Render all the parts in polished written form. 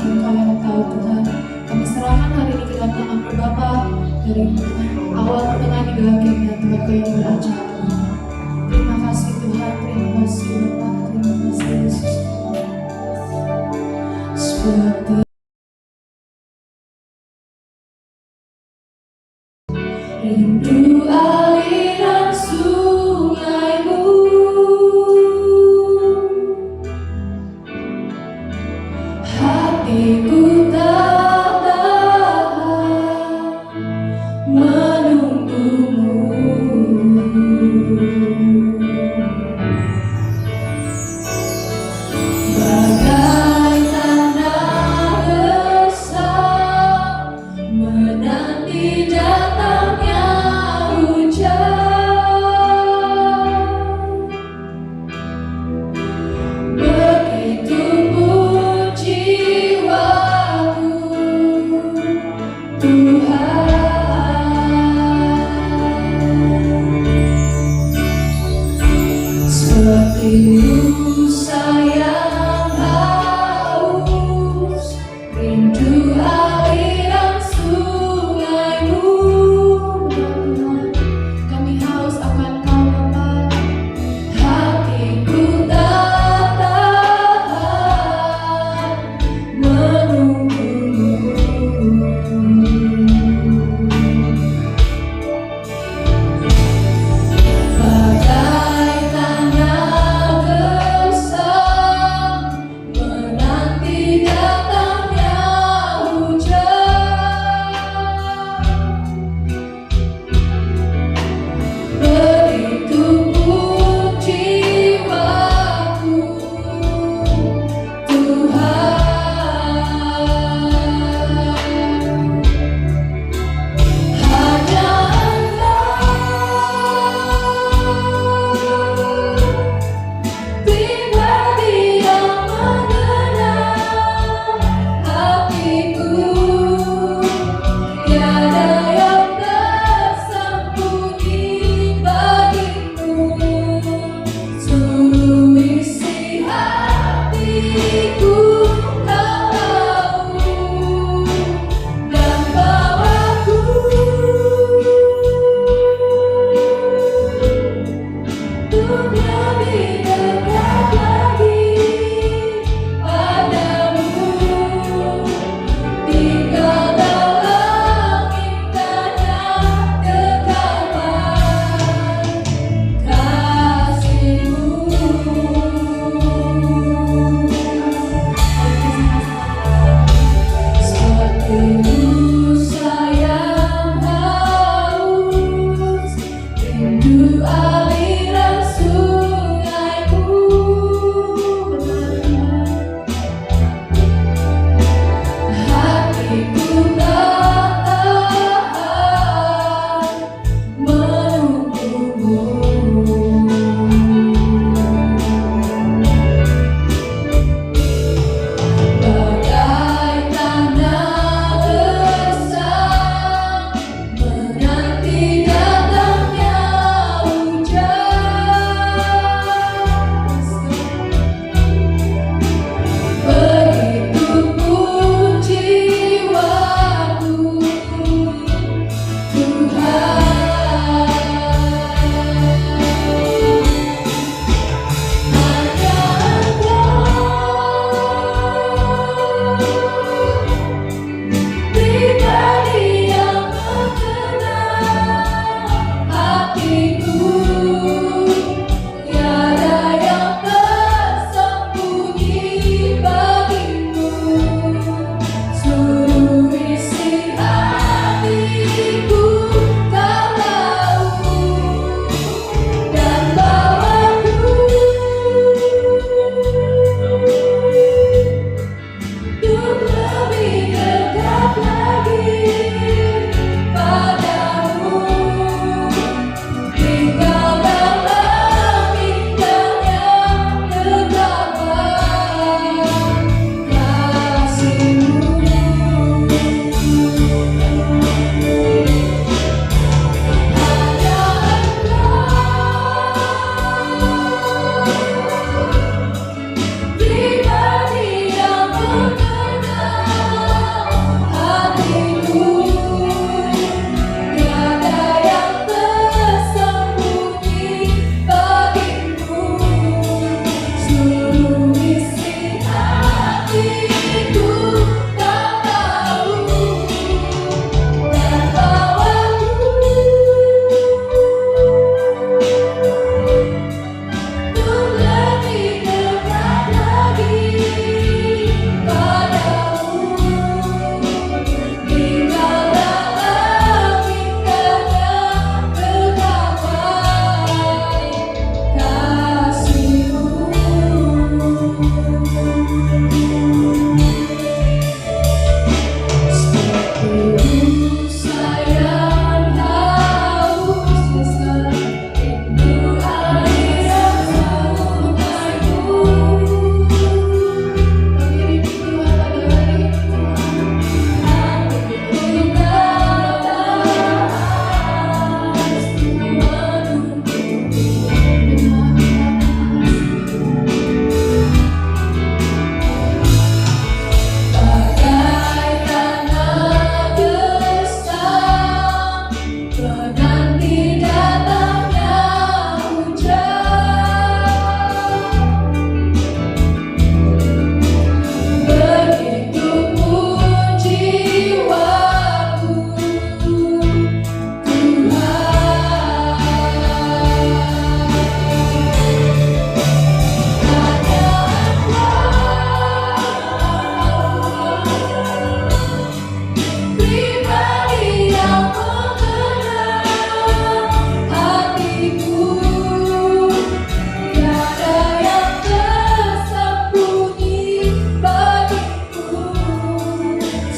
Engkau yang tahu Tuhan. Kami serahkan hari ini ke dalam tangan-Mu Bapa, dari awal pertengahan hingga akhirnya Tuhan Kau yang beracara Tuhan. Terima kasih Tuhan, terima kasih Bapa, terima kasih Yesus. Seperti rindu aliran sungai-Mu, hatiku tak tahan menunggu-Mu.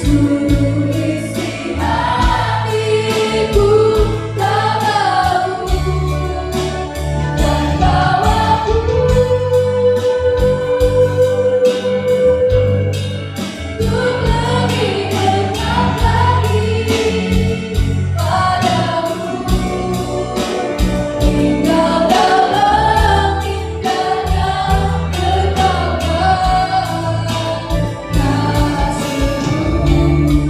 seluruh isi hatiku tak mau tanpamu. Untuk lebih dekat lagi padamu, tinggal dalam indahnya betapa kasihmu.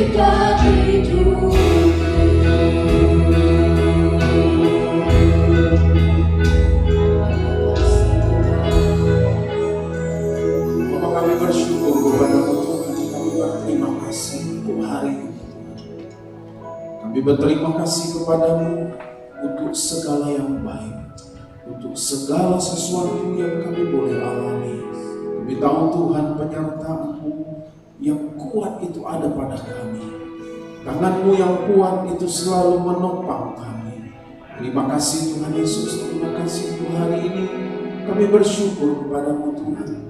mengakhirkan hidup. Kami bersyukur kepada-Mu Tuhan. Kami berterima kasih untuk hari ini. Kami berterima kasih kepada-Mu untuk segala yang baik, untuk segala sesuatu yang kami boleh alami. Kami tahu Tuhan, penyertaan-Mu yang kuat itu ada pada kami. Tangan-Mu yang kuat itu selalu menopang kami. Terima kasih Tuhan Yesus. Terima kasih untuk hari ini. Kami bersyukur kepada-Mu Tuhan.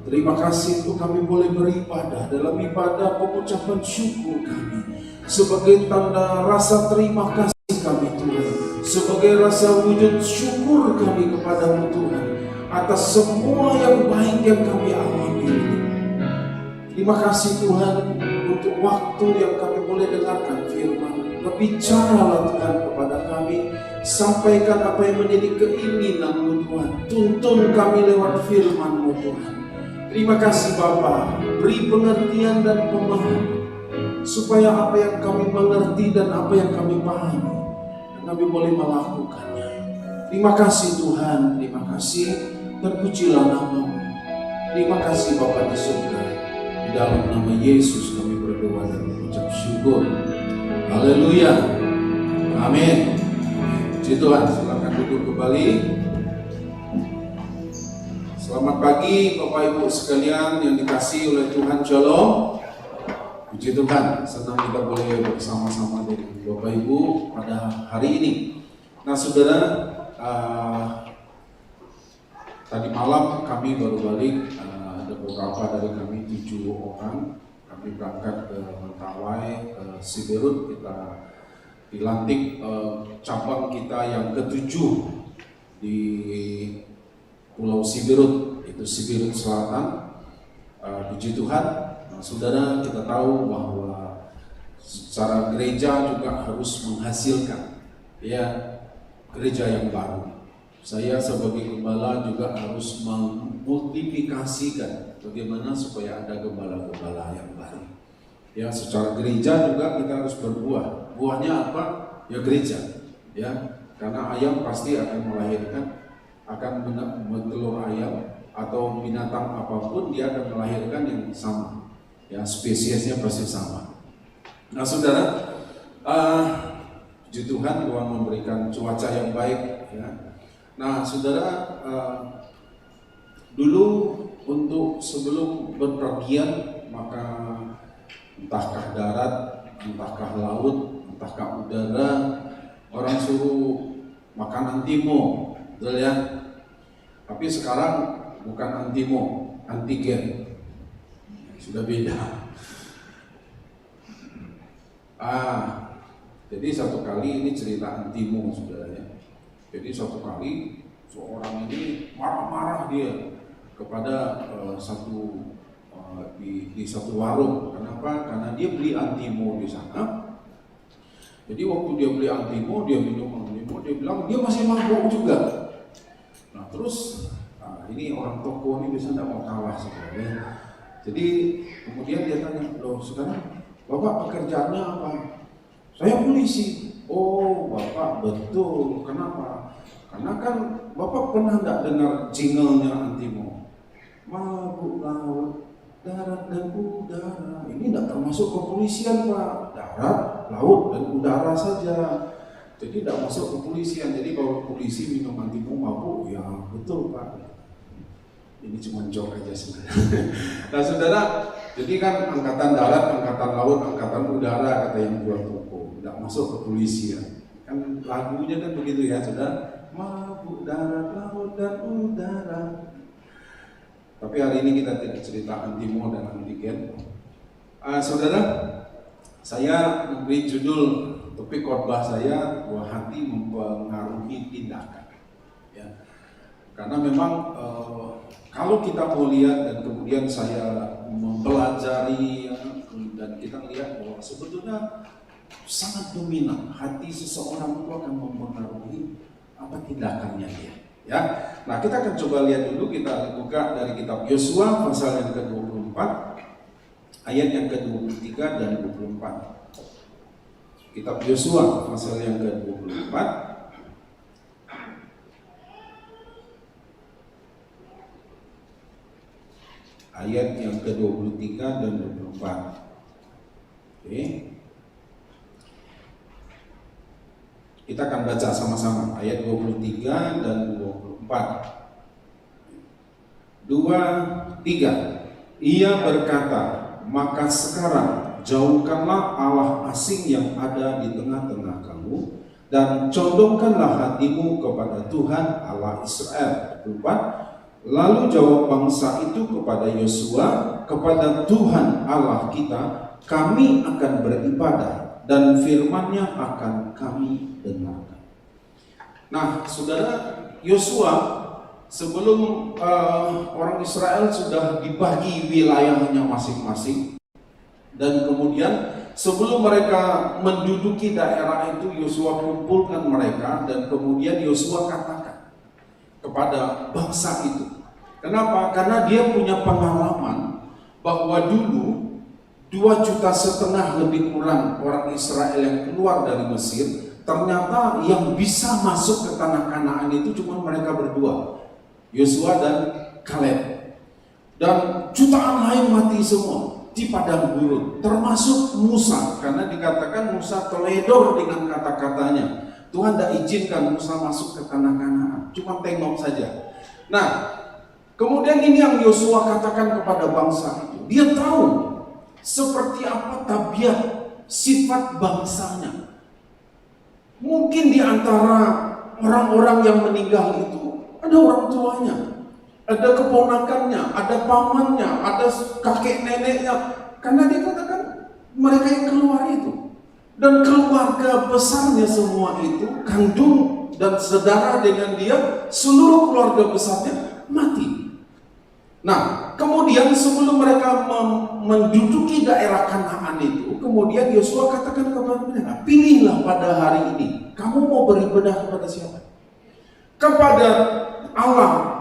Terima kasih untuk kami boleh beribadah dalam ibadah pengucapan syukur kami sebagai tanda rasa terima kasih kami Tuhan, sebagai rasa wujud syukur kami kepada-Mu Tuhan atas semua yang baik yang kami alami. Terima kasih Tuhan untuk waktu yang kami boleh dengarkan firman. Berbicaralah Tuhan kepada kami, sampaikan apa yang menjadi keinginan-Mu Tuhan, tuntun kami lewat firman-Mu Tuhan. Terima kasih Bapa, beri pengertian dan pemahaman supaya apa yang kami mengerti dan apa yang kami pahami kami boleh melakukannya. Terima kasih Tuhan, terima kasih, terpujilah nama-Mu. Terima kasih Bapa di surga. Di dalam nama Yesus kami berdoa dan mengucap syukur. Haleluya. Amin. Puji Tuhan, silakan duduk kembali. Selamat pagi Bapak Ibu sekalian yang dikasihi oleh Tuhan. Shalom. Puji Tuhan, senang kita boleh bersama-sama dengan Bapak Ibu pada hari ini. Nah saudara, tadi malam kami baru balik, ada beberapa dari kami 7 orang. Kami berangkat ke Mentawai, ke Siberut. Kita dilantik cabang kita yang ke-7 di Pulau Siberut, itu Siberut Selatan. Puji Tuhan. Nah, saudara, kita tahu bahwa secara gereja juga harus menghasilkan gereja yang baru. Saya sebagai gembala juga harus memultiplikasikan bagaimana supaya ada gembala-gembala yang baru. Ya, secara gereja juga kita harus berbuah. Buahnya apa? Ya gereja. Ya, karena ayam pasti akan melahirkan, akan bertelur ayam atau binatang apapun, dia akan melahirkan yang sama, ya spesiesnya pasti sama. Nah saudara, puji Tuhan, Tuhan memberikan cuaca yang baik, ya. Nah saudara, dulu untuk sebelum berpergian, maka entahkah darat, entahkah laut, entahkah udara, orang suruh makan antimo, betul ya? Tapi sekarang bukan antimo, antigen, sudah beda. Jadi satu kali ini cerita antimo, saudara ya. Jadi satu kali seorang ini marah-marah dia kepada di satu warung. Kenapa? Karena dia beli antimo di sana. Jadi waktu dia beli antimo, dia minum antimo, dia bilang dia masih mabuk juga. Nah terus ini orang toko ini bisa tidak mau kalah sebenarnya. Jadi kemudian dia tanya, loh sekarang Bapak pekerjaannya apa? Saya polisi. Oh Bapak betul, kenapa? Karena kan Bapak pernah tidak dengar jinglenya antimo? Mabuk laut, darat dan udara. Ini tidak termasuk kepolisian Pak. Darat, laut dan udara saja. Jadi tidak masuk kepolisian. Jadi kalau polisi minum antimo mabuk, ya betul Pak. Ini cuma joke aja sebenarnya. Nah saudara, jadi kan angkatan darat, angkatan laut, angkatan udara kata yang jual toko, tidak masuk kepolisian. Kan lagunya kan begitu ya saudara. Mabuk darat, laut dan udara. Tapi hari ini kita tidak cerita antimo dan antigen. Saudara, saya memberi judul topik khotbah saya, bahwa hati mempengaruhi tindakan. Ya. Karena memang kalau kita mau lihat dan kemudian saya mempelajari dan kita lihat bahwa sebetulnya sangat dominan hati seseorang itu akan mempengaruhi apa tindakannya dia. Ya, nah kita akan coba lihat dulu, kita buka dari kitab Yosua pasal yang ke-24. ayat yang ke-23 dan 24. Kitab Yosua pasal yang ke-24 ayat yang ke-23 dan 24. Oke. Kita akan baca sama-sama ayat 23 dan 24. 2, 3. Ia berkata, maka sekarang jauhkanlah Allah asing yang ada di tengah-tengah kamu, dan condongkanlah hatimu kepada Tuhan Allah Israel. 24. Lalu jawab bangsa itu kepada Yosua, kepada Tuhan Allah kita kami akan beribadah, dan firman-Nya akan kami dengarkan. Nah, saudara, Yosua sebelum orang Israel sudah dibagi wilayahnya masing-masing, dan kemudian sebelum mereka menduduki daerah itu, Yosua kumpulkan mereka, dan kemudian Yosua katakan kepada bangsa itu. Kenapa? Karena dia punya pengalaman bahwa dulu 2,5 juta lebih kurang orang Israel yang keluar dari Mesir, ternyata yang bisa masuk ke tanah Kanaan itu cuma mereka berdua, Yosua dan Kaleb. Dan jutaan lain mati semua di padang gurun, termasuk Musa, karena dikatakan Musa teledor dengan kata-katanya. Tuhan tidak izinkan Musa masuk ke tanah Kanaan, cuma tengok saja. Nah, kemudian ini yang Yosua katakan kepada bangsa itu. Dia tahu seperti apa tabiat sifat bangsanya. Mungkin di antara orang-orang yang meninggal itu ada orang tuanya, ada keponakannya, ada pamannya, ada kakek neneknya. Karena dia katakan mereka yang keluar itu. Dan keluarga besarnya semua itu, kandung dan saudara dengan dia, seluruh keluarga besarnya mati. Nah, kemudian sebelum mereka menduduki daerah Kanaan itu, kemudian Yosua katakan kepada mereka, pilihlah pada hari ini, kamu mau beribadah kepada siapa? Kepada Allah.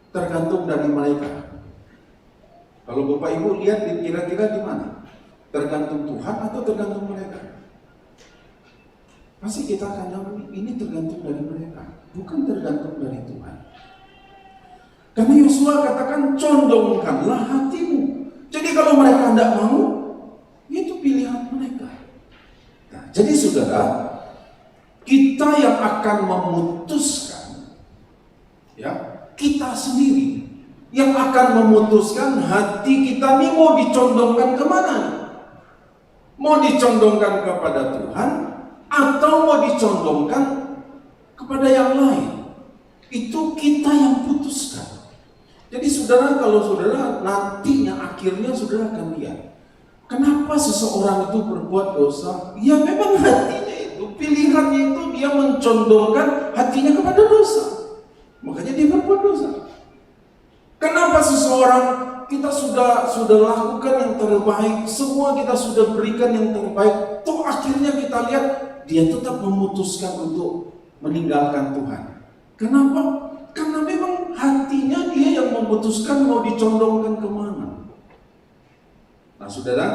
Tergantung dari mereka. Kalau Bapak Ibu lihat kira-kira di mana? Tergantung Tuhan atau tergantung mereka? Pasti kita akan jawab ini tergantung dari mereka, bukan tergantung dari Tuhan. Karena Yosua katakan condongkanlah hatimu. Jadi kalau mereka tidak mau, itu pilihan mereka. Nah, jadi saudara, kita yang akan memutuskan, ya, kita sendiri yang akan memutuskan hati kita ini mau dicondongkan kemana? Mau dicondongkan kepada Tuhan atau mau dicondongkan kepada yang lain? Itu kita yang putuskan. Jadi saudara, kalau saudara nantinya akhirnya saudara akan lihat kenapa seseorang itu berbuat dosa. Ya memang hatinya itu, pilihannya itu dia mencondongkan hatinya kepada dosa, makanya dia berbuat dosa. Kenapa seseorang kita sudah lakukan yang terbaik, semua kita sudah berikan yang terbaik, toh akhirnya kita lihat dia tetap memutuskan untuk meninggalkan Tuhan. Kenapa? Karena memang hatinya dia yang memutuskan mau dicondongkan kemana. Nah saudara,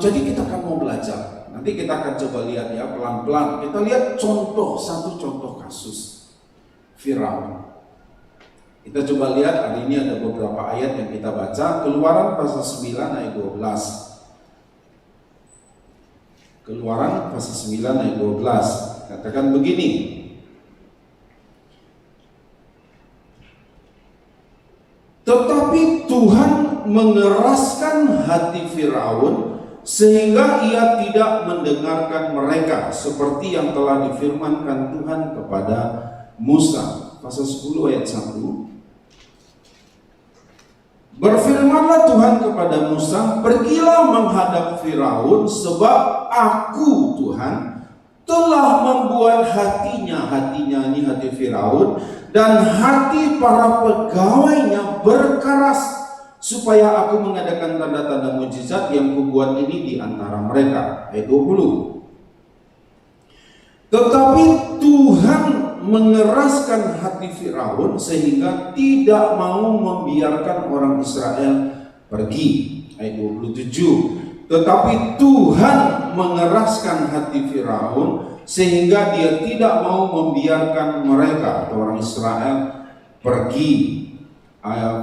jadi kita akan mau belajar. Nanti kita akan coba lihat ya pelan-pelan. Kita lihat satu contoh kasus Firaun. Kita coba lihat hari ini ada beberapa ayat yang kita baca. Keluaran pasal 9 ayat 12. Keluaran pasal 9 ayat 12. Katakan begini. Tetapi Tuhan mengeraskan hati Firaun sehingga ia tidak mendengarkan mereka, seperti yang telah difirmankan Tuhan kepada Musa. Pasal 10 ayat 1. Berfirmanlah Tuhan kepada Musa, pergilah menghadap Firaun, sebab aku Tuhan telah membuat hatinya ini hati Firaun, dan hati para pegawainya berkeras, supaya aku mengadakan tanda-tanda mujizat yang kubuat ini di antara mereka. Ayat 20. Tetapi Tuhan mengeraskan hati Firaun sehingga tidak mau membiarkan orang Israel pergi. Ayat 27. Tetapi Tuhan mengeraskan hati Firaun sehingga dia tidak mau membiarkan mereka atau orang Israel pergi.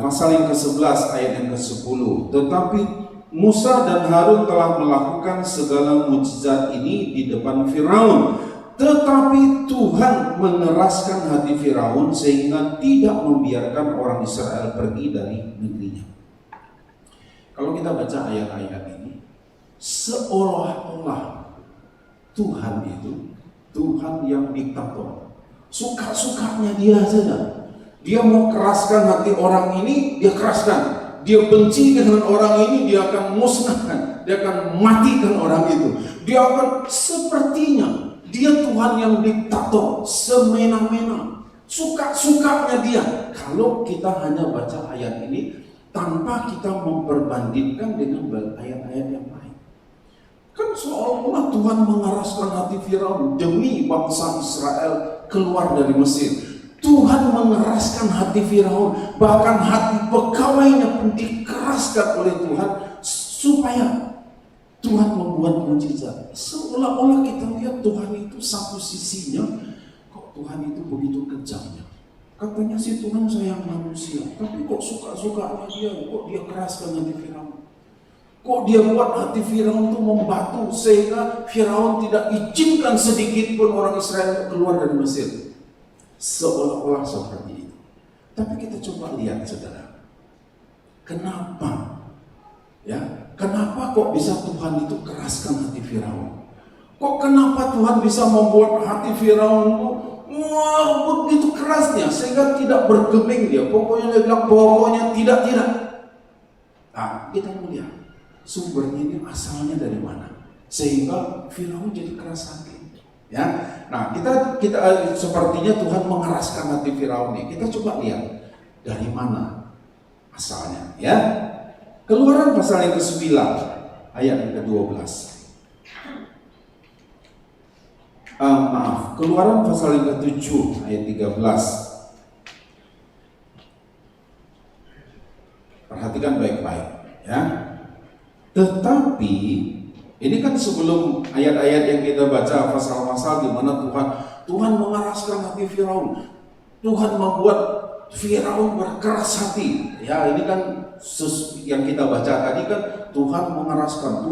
Pasal yang ke-11 ayat yang ke-10. Tetapi Musa dan Harun telah melakukan segala mukjizat ini di depan Firaun. Tetapi Tuhan mengeraskan hati Firaun sehingga tidak membiarkan orang Israel pergi dari negerinya. Kalau kita baca ayat-ayat ini, seolah-olah Tuhan itu Tuhan yang diktator. Suka-sukanya dia saja. Dia mau keraskan hati orang ini, dia keraskan. Dia benci dengan orang ini, dia akan musnahkan. Dia akan matikan orang itu. Dia akan sepertinya dia Tuhan yang diktator, semena-mena, suka-sukanya dia. Kalau kita hanya baca ayat ini tanpa kita memperbandingkan dengan ayat-ayat yang lain, kan seolah-olah Tuhan mengeraskan hati Firaun demi bangsa Israel keluar dari Mesir. Tuhan mengeraskan hati Firaun, bahkan hati pegawainya pun dikeraskan oleh Tuhan supaya Tuhan membuat mujizat. Seolah-olah kita lihat Tuhan itu satu sisinya, kok Tuhan itu begitu kejamnya. Katanya sih Tuhan sayang manusia, tapi kok suka-sukanya dia, kok dia keraskan hati Firaun. Kok dia buat hati Firaun itu membatu sehingga Firaun tidak izinkan sedikit pun orang Israel keluar dari Mesir. Seolah-olah seperti itu. Tapi kita coba lihat saudara, kenapa? Ya, kenapa kok bisa Tuhan itu keraskan hati Firaun? Kok kenapa Tuhan bisa membuat hati Firaun itu begitu kerasnya sehingga tidak bergeming dia? Pokoknya dia bilang pokoknya tidak. Nah, kita melihat sumbernya ini asalnya dari mana sehingga Firaun jadi keras hati. Ya, nah kita sepertinya Tuhan mengeraskan hati Firaun ini. Kita coba lihat dari mana asalnya, ya. Keluaran pasal yang ke-9 ayat yang ke-12. Keluaran pasal yang ke-7 ayat 13. Perhatikan baik-baik, ya. Tetapi ini kan sebelum ayat-ayat yang kita baca, pasal-pasal di mana Tuhan mengeraskan hati Firaun. Tuhan membuat Firaun berkeras hati. Ya, ini kan yang kita baca tadi kan Tuhan mengeraskan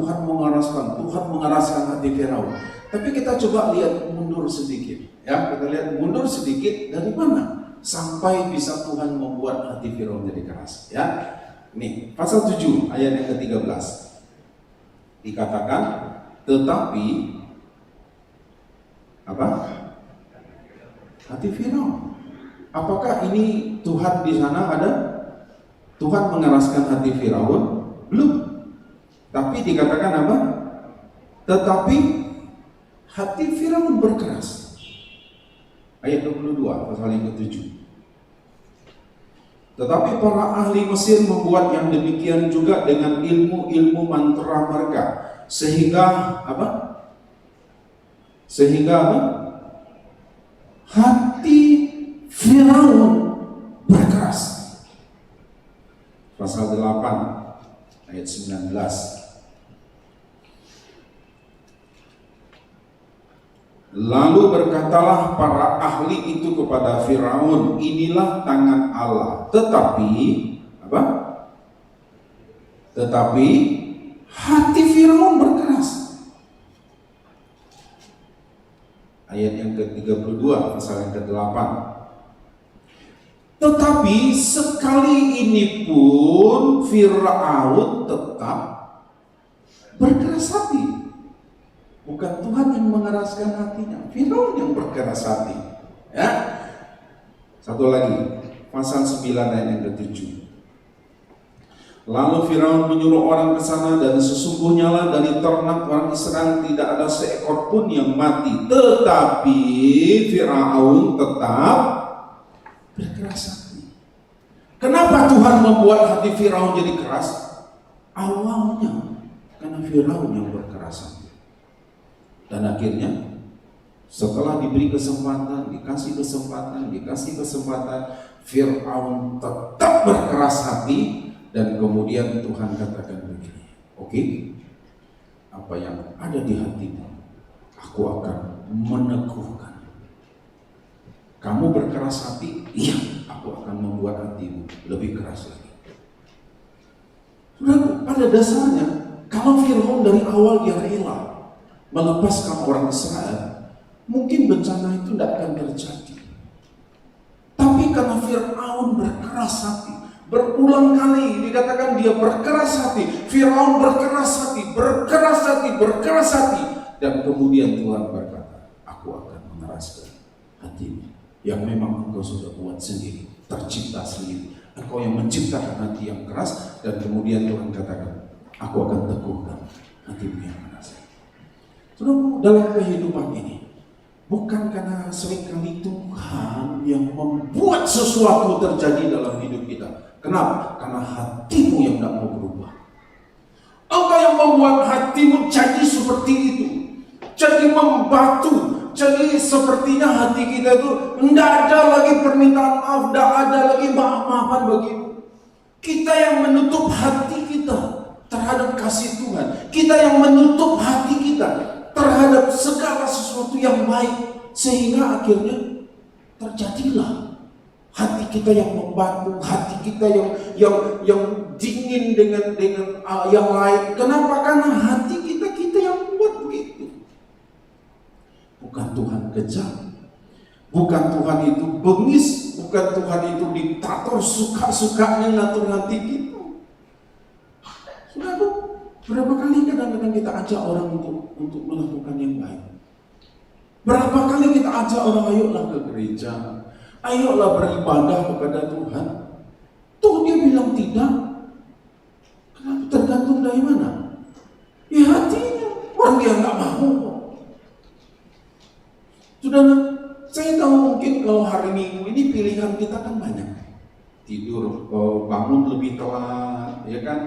hati Firaun. Tapi kita coba lihat mundur sedikit. Ya, kita lihat mundur sedikit dari mana sampai bisa Tuhan membuat hati Firaun jadi keras. Ya, nih pasal 7 ayat yang ke-13 dikatakan, tetapi apa? Hati Firaun. Apakah ini Tuhan di sana ada? Tuhan mengeraskan hati Firaun? Belum. Tapi dikatakan apa? Tetapi hati Firaun berkeras. Ayat 22 pasal yang ke-7. Tetapi para ahli Mesir membuat yang demikian juga dengan ilmu-ilmu mantra mereka, sehingga apa? Hati Firaun berkeras. Pasal 8 ayat 19. Lalu berkatalah para ahli itu kepada Firaun, inilah tangan Allah. Tetapi apa? Tetapi hati Firaun berkeras. ayat yang ke-32, pasal yang ke-8. Tetapi sekali ini pun Fir'aun tetap berkeras hati. Bukan Tuhan yang mengeraskan hatinya, Firaun yang berkeras hati. Ya. Satu lagi, pasal 9 ayat yang ke-7. Lalu Firaun menyuruh orang ke sana, dan sesungguhnya lah dari ternak orang Israel tidak ada seekor pun yang mati. Tetapi Firaun tetap berkeras hati. Kenapa Tuhan membuat hati Firaun jadi keras? Awalnya karena Firaun yang berkeras hati. Dan akhirnya setelah diberi kesempatan, dikasih kesempatan, Firaun tetap berkeras hati. Dan kemudian Tuhan katakan begini, oke, apa yang ada di hatimu aku akan meneguhkan. Kamu berkeras hati, iya, aku akan membuat hatimu lebih keras lagi. Saudara, pada dasarnya kalau Firaun dari awal dia rela melepaskan orang Israel, mungkin bencana itu tidak akan terjadi. Tapi karena Firaun berkeras hati, berulang kali dikatakan dia berkeras hati, Firaun berkeras hati, dan kemudian Tuhan berkata, aku akan mengeraskan hatimu yang memang engkau sudah buat sendiri, tercipta sendiri. Engkau yang menciptakan hati yang keras, dan kemudian Tuhan katakan, aku akan teguhkan hatimu yang keras. Saudara, dalam kehidupan ini, bukan karena seringkali Tuhan yang membuat sesuatu terjadi dalam hidup kita. Kenapa? Karena hatimu yang tidak mau berubah. Engkau yang membuat hatimu jadi seperti itu, jadi membatu, jadi sepertinya hati kita itu tidak ada lagi permintaan maaf, tidak ada lagi maaf-maafan bagimu. Kita yang menutup hati kita terhadap kasih Tuhan, kita yang menutup hati kita terhadap segala sesuatu yang baik, sehingga akhirnya terjadilah hati kita yang membatu, hati kita yang dingin dengan yang lain. Kenapa? Karena hati kita yang buat begitu. Bukan Tuhan kejam, bukan Tuhan itu bengis, bukan Tuhan itu diktator suka-sukanya ngatur hati kita. Saudara, berapa kali kadang-kadang kita ajak orang untuk melakukan yang baik? Berapa kali kita ajak orang, ayolah ke gereja, ayolah beribadah kepada Tuhan. Tuh dia bilang tidak. Kenapa? Tergantung dari mana? Ya hatinya. Orang dia nggak mau. Saudara, saya tahu mungkin kalau hari Minggu ini pilihan kita kan banyak. Tidur, bangun lebih telat, ya kan?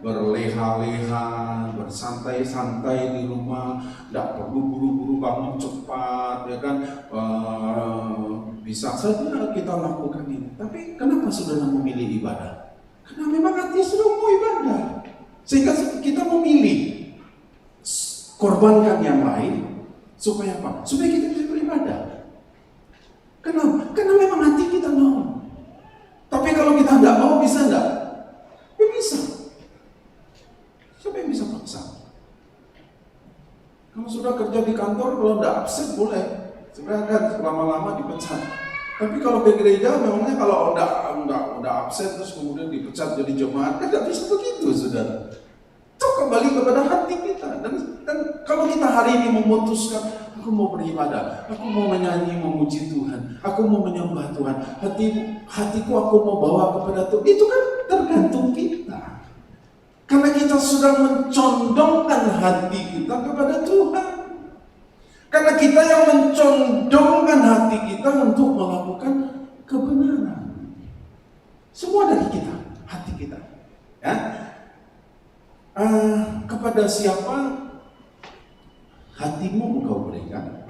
Berleha-leha, bersantai-santai di rumah, tidak perlu buru-buru bangun cepat, ya kan? Bisa saja kita lakukan ini. Tapi kenapa saudara memilih ibadah? Karena memang hati sudah mau ibadah, sehingga kita memilih korbankan yang lain supaya apa? Supaya kita bisa beribadah. Kenapa? Karena memang hati kita mau. Tapi kalau kita tidak mau, bisa tidak? Ya bisa. Siapa yang bisa paksa? Kalau sudah kerja di kantor, kalau tidak absen boleh. Sebenarnya kan lama-lama dipecat. Tapi kalau ke gereja, memangnya kalau udah absen terus kemudian dipecat jadi jemaat, kan tidak bisa begitu, saudara. Itu kembali kepada hati kita. Dan kalau kita hari ini memutuskan, aku mau beribadah, aku mau menyanyi, memuji Tuhan, aku mau menyembah Tuhan, hatiku aku mau bawa kepada Tuhan, itu kan tergantung kita. Karena kita sudah mencondongkan hati kita kepada Tuhan. Karena kita yang mencondongkan hati kita untuk melakukan kebenaran. Semua dari kita, hati kita. Ya. Kepada siapa hatimu engkau berikan?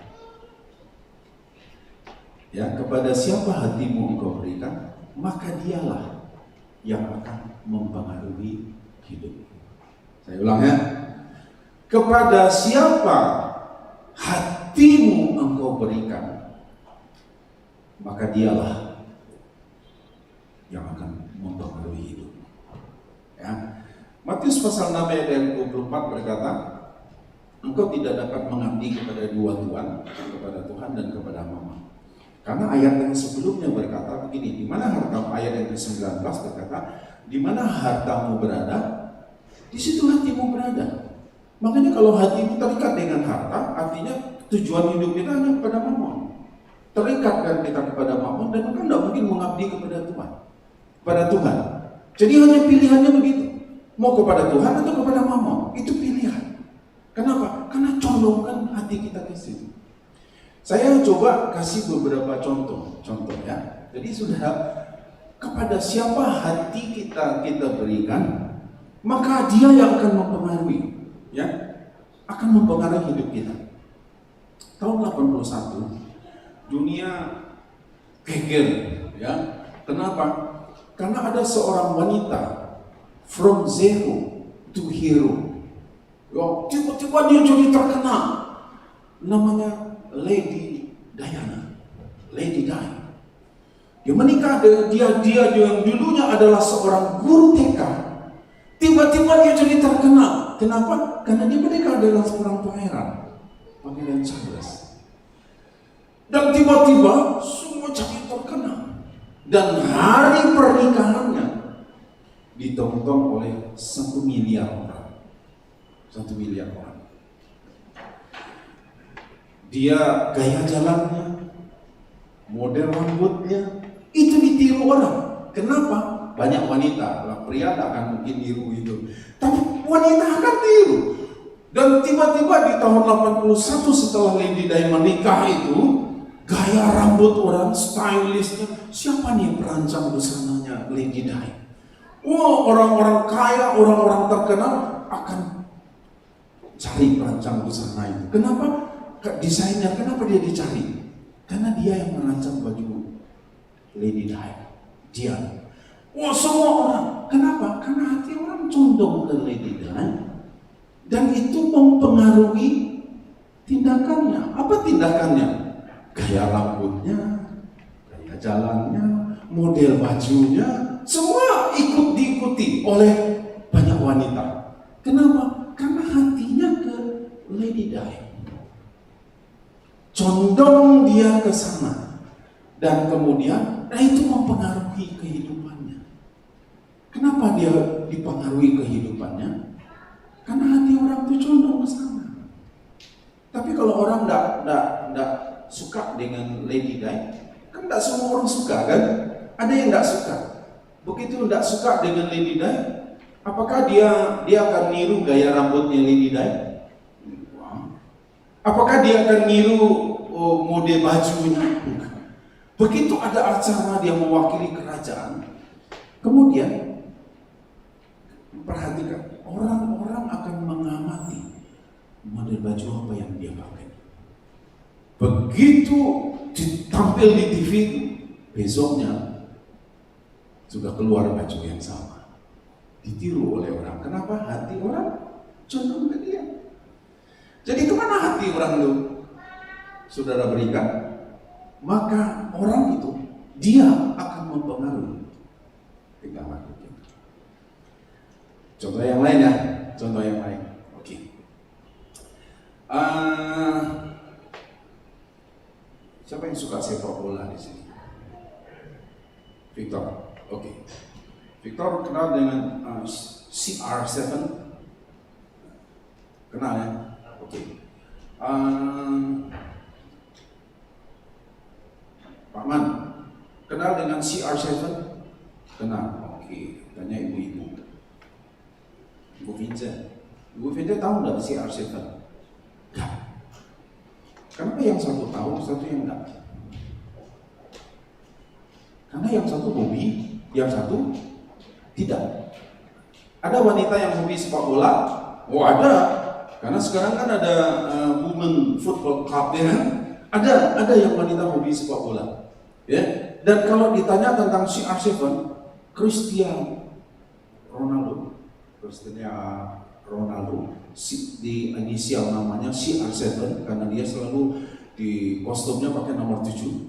Ya, kepada siapa hatimu engkau berikan, maka dialah yang akan mempengaruhi hidup. Saya ulang ya. Kepada siapa hatimu engkau berikan, maka dialah yang akan mempengaruhi hidup. Ya. Matius pasal 6 ayat 24 berkata, engkau tidak dapat mengabdi kepada dua Tuhan, kepada Tuhan dan kepada Mammon. Karena ayat yang sebelumnya berkata begini, di mana harta, ayat yang ke-19 berkata, di mana hartamu berada, di situ hatimu berada. Makanya kalau hatimu terikat dengan harta, artinya tujuan hidup kita hanya kepada Mammon. Terikatkan kita kepada Mammon dan maka tidak mungkin mengabdi kepada Tuhan. Pada Tuhan. Jadi hanya pilihannya begitu. Mau kepada Tuhan atau kepada Mammon, itu pilihan. Kenapa? Karena condongkan hati kita ke situ. Saya coba kasih beberapa contoh ya. Jadi saudara, kepada siapa hati kita berikan, maka dia yang akan mempengaruhi, ya, akan mempengaruhi hidup kita. Tahun 81, dunia geger, ya. Kenapa? Karena ada seorang wanita from zero to hero. Tiba-tiba dia jadi terkenal. Namanya Lady Diana, Lady Di. Dia menikah dengan dia yang dulunya adalah seorang guru TK. Tiba-tiba dia jadi terkenal. Kenapa? Karena dia menikah dengan seorang pangeran Charles. Dan tiba-tiba semua jadi terkenal. Dan hari pernikahannya ditonton oleh 1 miliar orang. 1 miliar orang. Dia gaya jalannya, model rambutnya, itu ditiru orang. Kenapa? Banyak wanita, pria tak akan mungkin tiru itu. Tapi wanita akan tiru. Dan tiba-tiba di tahun 81 setelah Lady Di menikah itu, gaya rambut orang, stylistnya, siapa nih perancang busananya Lady Di? Wah, orang-orang kaya, orang-orang terkenal akan cari perancang busana itu. Kenapa? Desainer, kenapa dia dicari? Karena dia yang merancang baju Lady Di. Dia. Wah, semua orang. Kenapa? Karena hati orang condong ke Lady Di. Dan itu mempengaruhi tindakannya. Apa tindakannya? Gaya rambutnya, gaya jalannya, model bajunya, semua diikuti oleh banyak wanita. Kenapa? Karena hatinya ke Lady Di. Condong dia ke sana. Dan kemudian itu mempengaruhi kehidupannya. Kenapa dia dipengaruhi kehidupannya? Karena hati orang itu condong ke sana. Tapi kalau orang tidak suka dengan Lady Di, kan tidak semua orang suka kan? Ada yang tidak suka. Begitu tidak suka dengan Lady Di, apakah dia akan niru gaya rambutnya Lady Di? Apakah dia akan niru model bajunya? Bukan. Begitu ada acara dia mewakili kerajaan, kemudian perhatikan, orang-orang akan mengamati model baju apa yang dia pakai. Begitu ditampil di TV, besoknya sudah keluar baju yang sama, ditiru oleh orang. Kenapa? Hati orang condong ke dia. Jadi kemana hati orang itu saudara berikan? Maka orang itu dia akan mempengaruhi tingkah laku kita. Contoh yang lain ya, contoh yang lain. Oke. Siapa yang suka sepak bola di sini? Victor. Oke. Victor kenal dengan CR7? Kenal ya? Oke. Pak Man, kenal dengan CR7? Kenal. Oke. Tanya ibu-ibu. Ibu Vincent. Ibu Vincent tahu nggak CR7? Enggak. Kenapa yang satu tahu, satu yang enggak? Karena yang satu hobi, yang satu tidak. Ada wanita yang hobi sepak bola? Oh ada. Karena sekarang kan ada women football club ya kan? Ada yang wanita hobi sepak bola. Ya. Dan kalau ditanya tentang CR7, Cristiano Ronaldo, di inisial namanya CR7 karena dia selalu di kostumnya pakai nomor 7.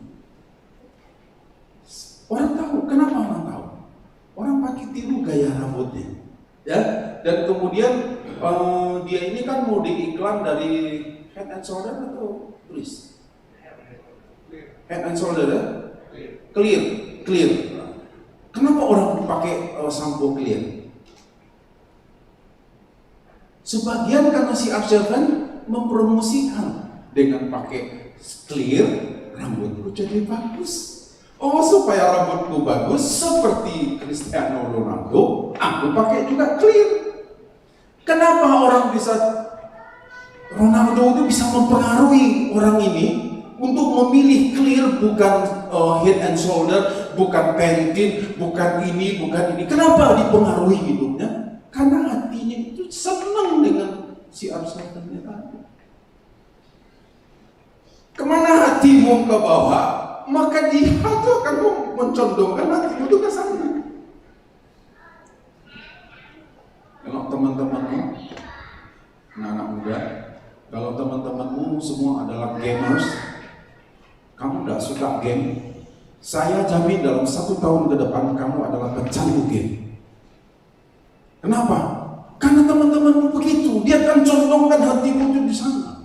Orang tahu, kenapa orang tahu? Orang pakai tiru gaya rambutnya, ya. Dan kemudian Dia ini kan mau diiklan dari Head and Shoulder atau Bliss? Head and Shoulder ya? Clear. Kenapa orang pakai sampo clear? Sebagian karena si Arsyad mempromosikan dengan pakai clear, rambutku jadi bagus. Oh, supaya rambutku bagus seperti Cristiano Ronaldo, aku pakai juga clear. Kenapa orang Ronaldo itu bisa mempengaruhi orang ini untuk memilih clear, bukan Head and Shoulder, bukan Pantene, bukan ini. Kenapa dipengaruhi hidupnya? Karena hatinya itu senang dengan si Arsyadnya tadi. Kemana hatimu ke bawah, maka dia itu akan mencondongkan hatimu itu ke sana. Kalau teman-temanmu, anak muda, kalau teman-temanmu semua adalah gamers, kamu tidak suka game, saya jamin dalam 1 tahun ke depan kamu adalah pecandu game. Kenapa? Karena teman-temanmu begitu, dia akan condongkan hatimu itu di sana.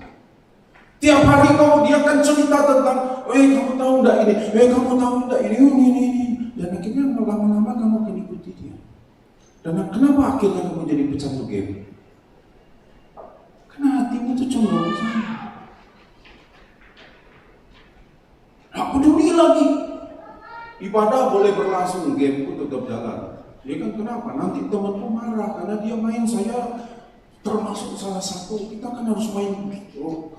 Tiap hari dia akan cerita tentang, kamu tahu enggak ini, kamu tahu enggak ini. Dan akhirnya lama-lama kamu akan ikuti dia. Dan kenapa akhirnya kamu jadi pecandu game? Karena hatimu itu condong ke sana. Nggak peduli lagi. Ibadah boleh berlangsung, gameku tetap jalan. Ya kan kenapa? Nanti temanku marah karena dia main, saya termasuk salah satu. Kita kan harus main gitu.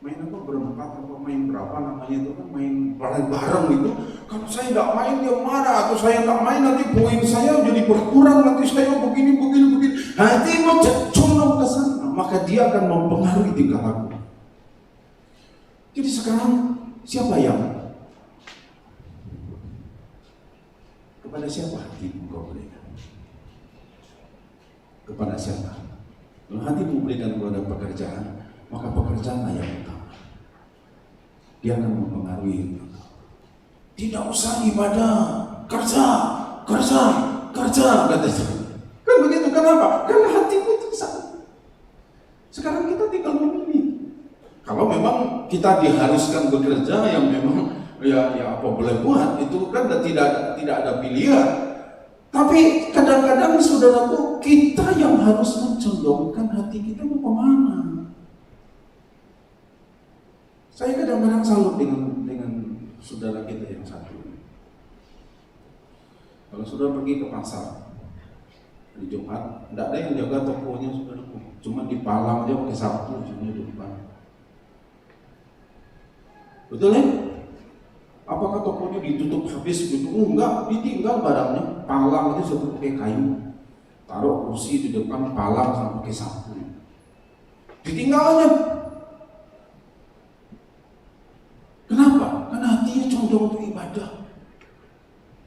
Main apa berempat atau main berapa namanya itu kan main bareng-bareng gitu. Kalau saya nggak main dia marah, atau saya nggak main nanti poin saya jadi berkurang, nanti saya begini. Hati mau condong ke sana, maka dia akan mempengaruhi tingkah laku. Jadi sekarang siapa yang kepada siapa hatimu kau berikan? Kepada siapa? Kalau hatimu berikan kepada pekerjaan, maka pekerjaanlah yang utama. Dia akan mempengaruhi. Tidak usah ibadah, kerja, kata dia. Kan begitu, kenapa? Karena hatimu itu sana. Sekarang kita tinggal memilih. Kalau memang kita diharuskan bekerja yang memang ya apa boleh buat, itu kan tidak ada pilihan. Tapi kadang-kadang saudaraku, kita yang harus mencondongkan hati kita mau kemana. Saya kadang-kadang salut dengan saudara kita yang satu. Kalau saudara pergi ke pasar di Jumat, tidak ada yang jaga tokonya saudaraku. Cuma dipalang aja pakai sapu di depan. Betul ya? Apakah tokonya ditutup habis gitu? Enggak, ditinggal barangnya, palang aja satu pakai kayu, taruh kursi di depan, palang sama pakai sapu, ditinggal aja. Kenapa? Karena hatinya condong untuk ibadah,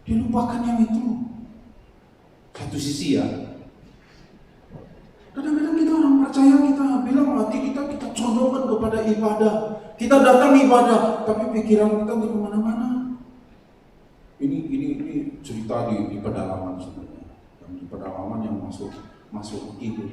dilupakan yang itu. Satu sisi ya, kadang-kadang kita orang percaya, kita bilang hati kita condongkan kepada ibadah. Kita datang ibadah, tapi pikiran kita untuk kemana-mana. Ini cerita di pedalaman sebenarnya. Di pedalaman yang masuk itu.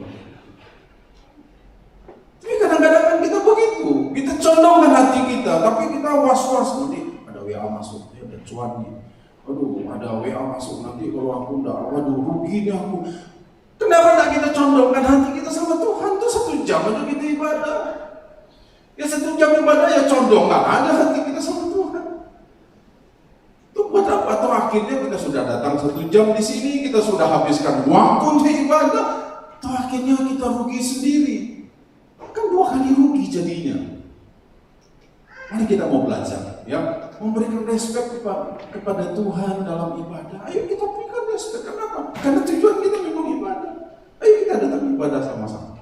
Tapi kadang-kadang kan kita begitu, kita condongkan hati kita, tapi kita was-was nanti ada WA masuk, ada cuannya. Aduh, ada WA masuk nanti kalau aku enggak, waduh rugi nih aku. Kenapa enggak kita condongkan hati kita sama Tuhan? Tuh 1 jam aja kita ibadah. Ya 1 jam ibadah ya condongkan ada hati kita sama Tuhan. Itu buat apa? Atau akhirnya kita sudah datang 1 jam di sini, kita sudah habiskan waktu untuk ibadah, atau akhirnya kita rugi sendiri. Kan 2 kali rugi jadinya. Mari kita mau belajar, ya, memberikan respect kepada Tuhan dalam ibadah. Ayo kita berikan respect. Kenapa? Karena tujuan kita memang ibadah. Ayo kita datang ibadah sama-sama.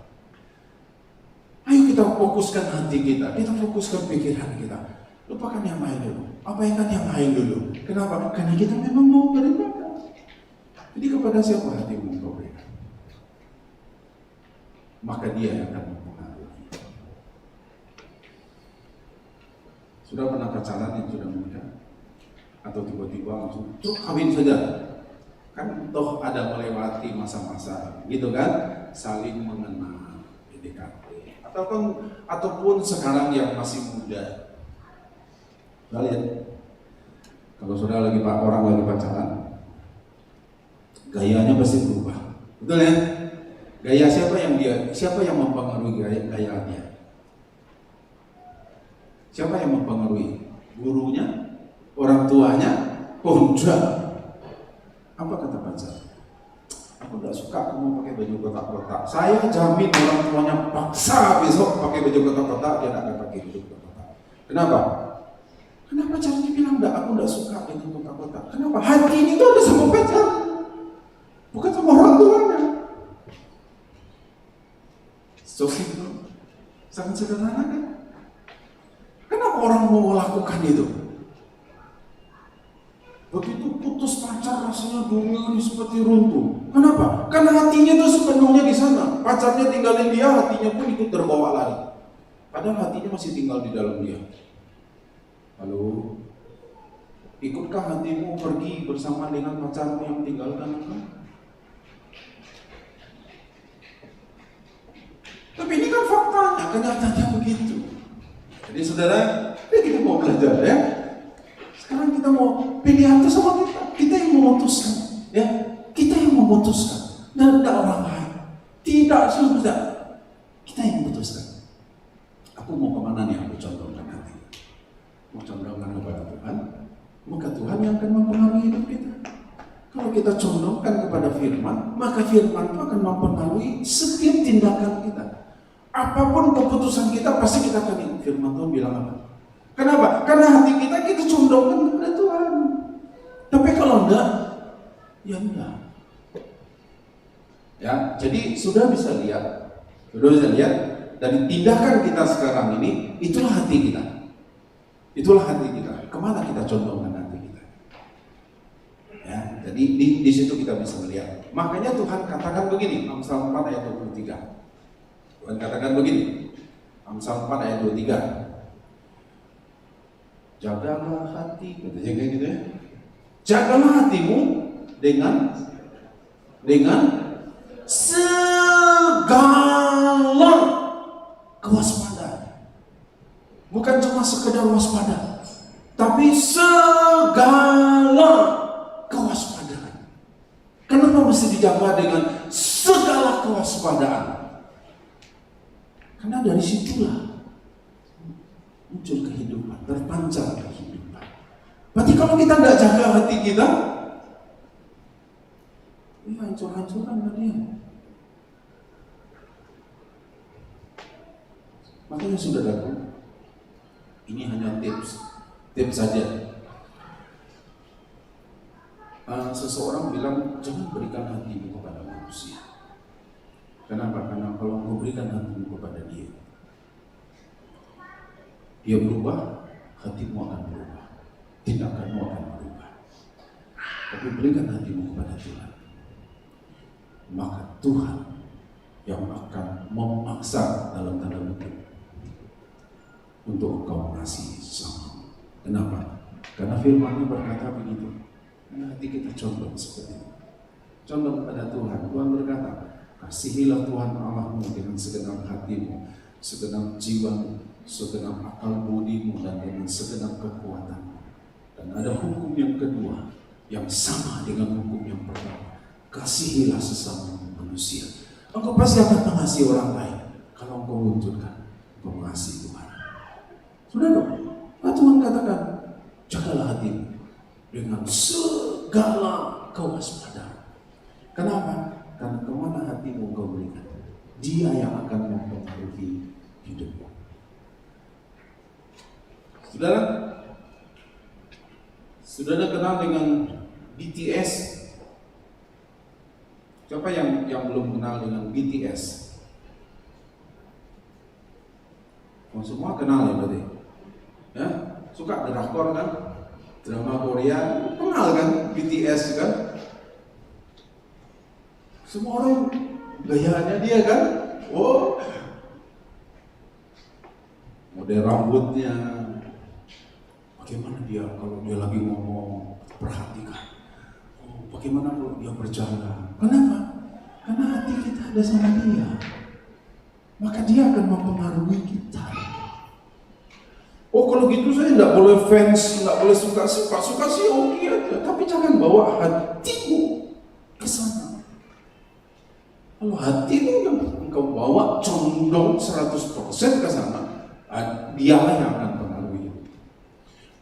Ayo kita fokuskan hati kita fokuskan pikiran kita. Lupakan yang lain dulu. Abaikan yang lain dulu. Kenapa? Karena kita memang mau beribadah. Jadi kepada siapa hatimu kau berikan, maka dia yang akan mempengaruhi. Sudah pernah pacaran yang sudah menikah? Atau tiba-tiba langsung truk kawin saja? Kan toh ada melewati masa-masa gitu kan, saling mengenal. ataupun sekarang yang masih muda. Kalian, kalau saudara orang lagi pacaran, gayanya pasti berubah, betul ya? Gaya siapa yang mempengaruhi gayanya? Siapa yang mempengaruhi? Gurunya, orang tuanya, enggak. Apa kata pacar? Aku enggak suka kamu pakai baju kotak-kotak. Saya jamin orang tuanya paksa besok pakai baju kotak-kotak, dia enggak akan pakai baju kotak-kotak. Kenapa? Kenapa pacarnya bilang enggak, aku enggak suka dengan kotak-kotak. Kenapa? Hati ini tuh ada sama pacar, bukan sama orang tuanya. So simple, sangat sederhana kan? Kenapa orang mau melakukan itu? Begitu putus pacar rasanya dunia ini seperti runtuh. Kenapa? Karena hatinya itu sepenuhnya di sana. Pacarnya tinggalin dia, hatinya pun ikut terbawa lari. Padahal hatinya masih tinggal di dalam dia. Lalu, ikutkah hatimu pergi bersama dengan pacarmu yang tinggalkan engkau? Tapi ini kan faktanya, kenyataannya begitu. Jadi saudara, kita mau belajar ya. Sekarang kita mau pilihan itu sama kita yang memutuskan, ya. Kita yang memutuskan, dan tidak orang lain. Tidak sudah, kita yang memutuskan. Aku mau kemana nih? Aku condongkan nanti. Mau condongkan kepada Tuhan, maka Tuhan yang akan mempengaruhi hidup kita. Kalau kita condongkan kepada Firman, maka Firman itu akan mempengaruhi setiap tindakan kita. Apapun keputusan kita, pasti kita akan ingat Firman Tuhan bilang apa. Kenapa? Karena hati kita condongkan kepada Tuhan. Tapi kalau enggak, ya enggak. Ya, jadi sudah bisa lihat dari tindakan kita sekarang ini, itulah hati kita. Itulah hati kita. Kemana kita condongkan hati kita? Ya, jadi di situ kita bisa melihat. Makanya Tuhan katakan begini, Amsal 4 ayat 23. Tuhan katakan begini, Amsal 4 ayat 23. Jagalah hati, katanya kayak gitu ya. Jagalah hatimu dengan segala kewaspadaan. Bukan cuma sekedar waspada, tapi segala kewaspadaan. Kenapa mesti dijaga dengan segala kewaspadaan? Karena dari situlah muncul kehidupan, terpancar kehidupan. Berarti kalau kita tidak jaga hati kita, ya hancur-hancuran dia. Makanya saudaraku, ini hanya tips saja. Seseorang bilang jangan berikan hatimu kepada manusia. Kenapa? Karena kalau kau berikan hatimu kepada dia berubah, hatimu akan berubah, tindakanmu akan berubah. Tapi berikan hatimu kepada Tuhan, maka Tuhan yang akan memaksa dalam tanda kutip untuk engkau mengasihi sesamamu. Kenapa? Karena firman-Nya berkata begitu. Karena hati kita condong seperti itu. Condong kepada Tuhan. Tuhan berkata, kasihilah Tuhan Allahmu dengan segenap hatimu, segenap jiwamu, segenap akal budimu, dan dengan segenap kekuatanmu. Dan ada hukum yang kedua yang sama dengan hukum yang pertama. Kasihilah sesama manusia. Engkau pasti akan mengasihi orang lain kalau engkau wujudkan engkau mengasihi Tuhan. Sudah dong. Tuhan katakan, jagalah hatimu dengan segala kewaspadaan. Kenapa? Karena kemana hatimu engkau berikan, Dia yang akan mempengaruhi hidupmu. Saudara kenal dengan BTS? Siapa yang belum kenal dengan BTS? Semua kenal ya berarti? Ya, suka drakor kan? Drama Korea, kenal kan BTS kan? Semua orang gayanya dia kan? Oh, model rambutnya, bagaimana dia kalau dia lagi ngomong, perhatikan. Oh, bagaimana kalau dia berjalan? Kenapa? Karena hati kita ada sama dia. maka dia akan mempengaruhi kita. Oh kalau gitu saya nggak boleh fans, nggak boleh suka sih oke aja. Tapi jangan bawa hatimu ke sana. Kalau hatimu yang engkau bawa condong 100% ke sana, dialah yang akan pengaruhi.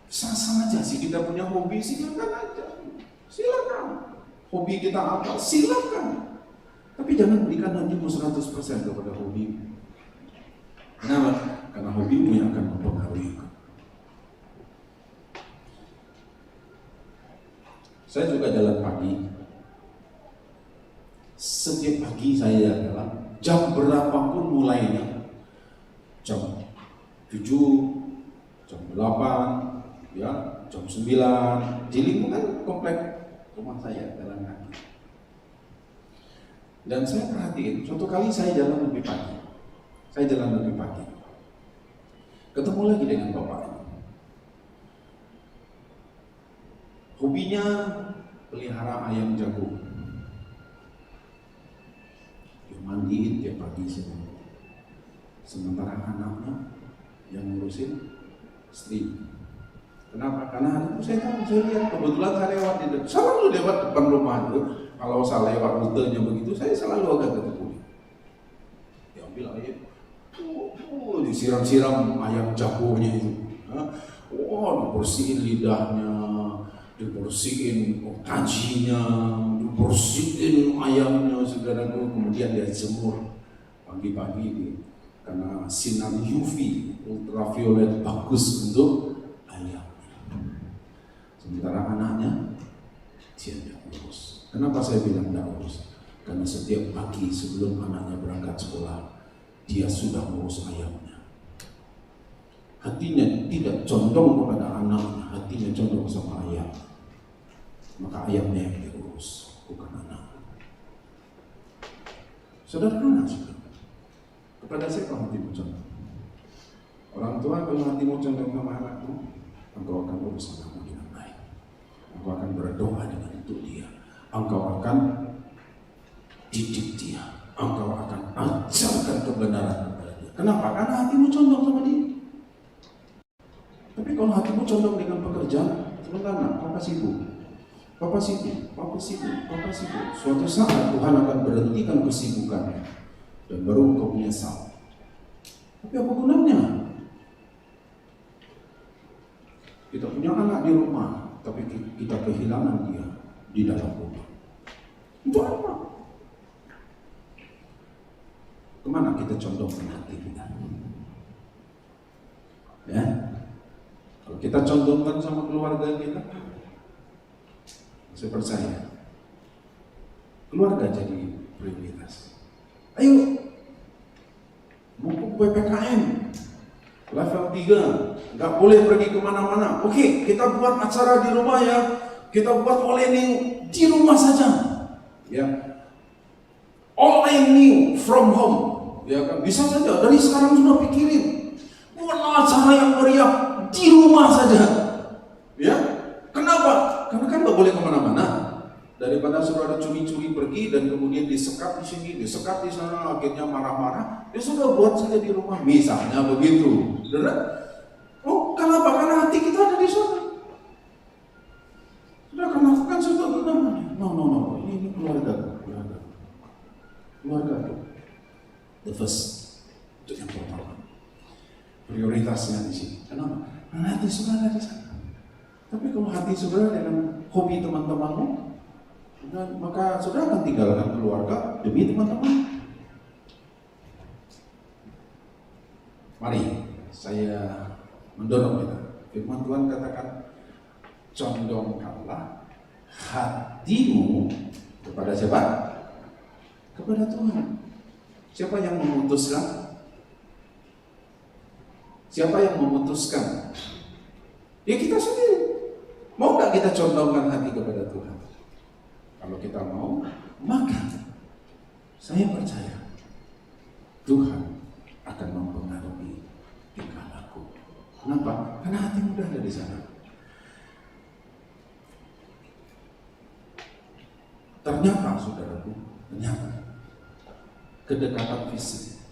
Sama-sama aja sih kita punya hobi, silakan aja. Silakan. Hobi kita apa? Silakan. Tapi jangan berikan hatimu 100% kepada hobimu. Kenapa? Karena hobimu yang akan mempengaruhi. Saya juga jalan pagi. Setiap pagi saya jalan, jam berapapun mulainya, jam 7, jam 8, ya, jam 9. Di lingkungan komplek rumah saya jalan kaki. Dan saya perhatiin, suatu kali saya jalan lebih pagi. Ketemu lagi dengan bapak. Hobinya pelihara ayam jago. Dia mandiin tiap pagi semua. Sementara anaknya yang ngurusin istri. Kenapa? Karena hari itu saya lihat, kebetulan saya lewat di depan, selalu lewat depan rumah itu. Kalau saya lewat rutenya begitu, saya selalu agak ketemu dia. Dia ambil ayam, disiram-siram ayam jagonya itu. Dibersihin lidahnya, dibersihin tajinya, dibersihin ayamnya, saudaraku. Kemudian dia jemur pagi-pagi karena sinar UV ultraviolet bagus untuk ayam. Sementara anaknya dia tidak urus. Kenapa saya bilang tidak urus? Karena setiap pagi sebelum anaknya berangkat sekolah, dia sudah mengurus ayamnya. Hatinya tidak condong kepada anaknya, hatinya condong sama ayam. Maka ayamnya yang diurus, bukan anak. Sederhana juga. Kepada siapa hatimu condong? Orang tua, kalau hatimu condong sama anakmu, engkau akan urus anakmu dengan baik. Engkau akan berdoa dengan untuk dia. Engkau akan didik dia. Engkau akan ajarkan kebenaran kepada dia. Kenapa? Karena hatimu condong sama dia. Tapi kalau hatimu condong dengan pekerjaan, sebentar nak, papa sibuk. Suatu saat Tuhan akan berhentikan kesibukannya dan baru engkau menyesal. Tapi apa gunanya? Kita punya anak di rumah, tapi kita kehilangan dia di dalam rumah. Itu apa? Kemana kita condongkan hati kita? Ya, kalau kita condongkan sama keluarga kita, saya percaya keluarga jadi prioritas. Ayo, buku PPKM level 3, nggak boleh pergi kemana-mana. Oke, kita buat acara di rumah ya. Kita buat all-in di rumah saja. Ya, all-in from home. Ya kan, bisa saja. Dari sekarang sudah pikirin. Buat acara yang meriah di rumah saja. Ya, kenapa? Karena kan nggak boleh kemana-mana. Daripada saudara curi-curi pergi dan kemudian disekat di sini, disekat di sana, akhirnya marah-marah, ya sudah buat saja di rumah, misalnya begitu. Oh, kenapa? Karena hati kita ada di sana. Sudah akan lakukan sesuatu namanya. No. Ini keluarga. The first, itu yang pertama. Prioritasnya di sini. Kenapa? Karena hati saudara di sana. Tapi kalau hati saudara dengan hobi teman-temanmu, maka saudara akan tinggalkan keluarga demi teman-teman. Mari saya mendorong kita. Firman Tuhan katakan, condongkanlah hatimu kepada siapa? Kepada Tuhan. Siapa yang memutuskan? Siapa yang memutuskan? Ya kita sendiri. Mau gak kita condongkan hati kepada Tuhan? Kalau kita mau, maka saya percaya Tuhan akan mempengaruhi tingkah laku. Kenapa? Karena hati mudah ada di sana. Ternyata, saudaraku, kedekatan fisik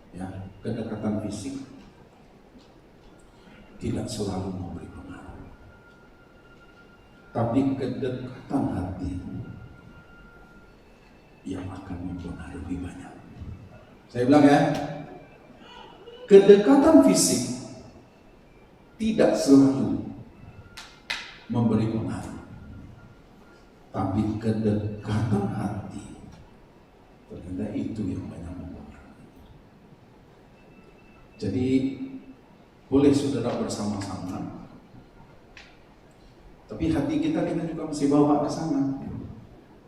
Ya, kedekatan fisik tidak selalu memberi pengaruh, tapi kedekatan hati yang akan mempengaruhi banyak. Saya bilang ya, kedekatan fisik tidak selalu memberi pengaruh, tapi kedekatan hati ternyata itu yang banyak mempengaruhi. Jadi boleh saudara bersama-sama, tapi hati kita juga mesti bawa ke sana.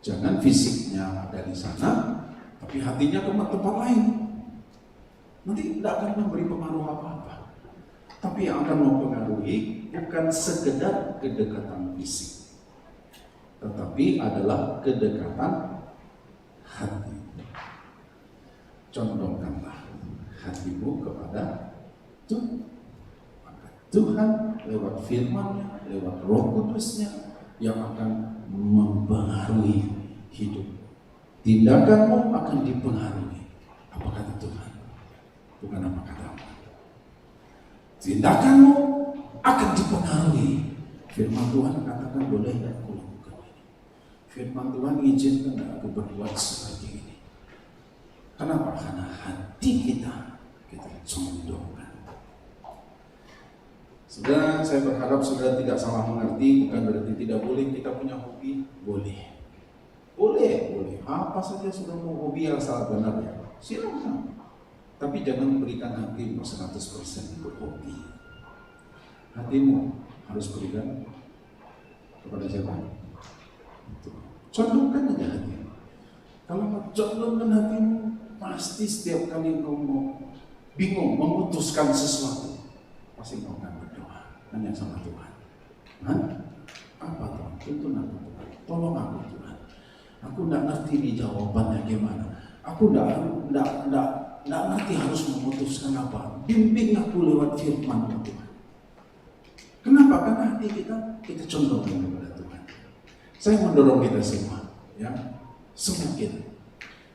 Jangan fisiknya ada di sana, tapi hatinya ke tempat lain. Nanti tidak akan memberi pengaruh apa-apa. Tapi yang akan mempengaruhi bukan sekedar kedekatan fisik, tetapi adalah kedekatan hati. Condongkanlah hatimu kepada Tuhan. Maka Tuhan lewat firman-Nya, lewat Roh Kudus-Nya yang akan mempengaruhi hidup. Tindakanmu akan dipengaruhi apa kata Tuhan, bukan apa kata Allah. Tindakanmu akan dipengaruhi. Firman Tuhan katakan, boleh tidak aku lakukan ini? Firman Tuhan izinkan aku berbuat seperti ini. Kenapa? Karena hati kita condongkan. Saudara, saya berharap saudara tidak salah mengerti, bukan berarti tidak boleh kita punya hobi. Boleh. Apa saja sudah mau hobi asal benar ya, silakan. Tapi jangan memberikan hatimu 100% untuk hobi. Hatimu harus berikan kepada siapa? Condongkan aja hatimu. Kalau mau condongkan hatimu, pasti setiap kali kau mau bingung memutuskan sesuatu, pasti kau akan berdoa, nanya sama Tuhan. Tuhan, apa Tuhan? Tuntun aku Tuhan. Tolong aku Tuhan. Aku tidak ngerti nih jawabannya gimana. Aku tidak ngerti harus memutuskan apa. Bimbing aku lewat firman Tuhan. Kenapa? Karena hati kita condongkan kepada Tuhan. Saya mendorong kita semua, ya, semakin.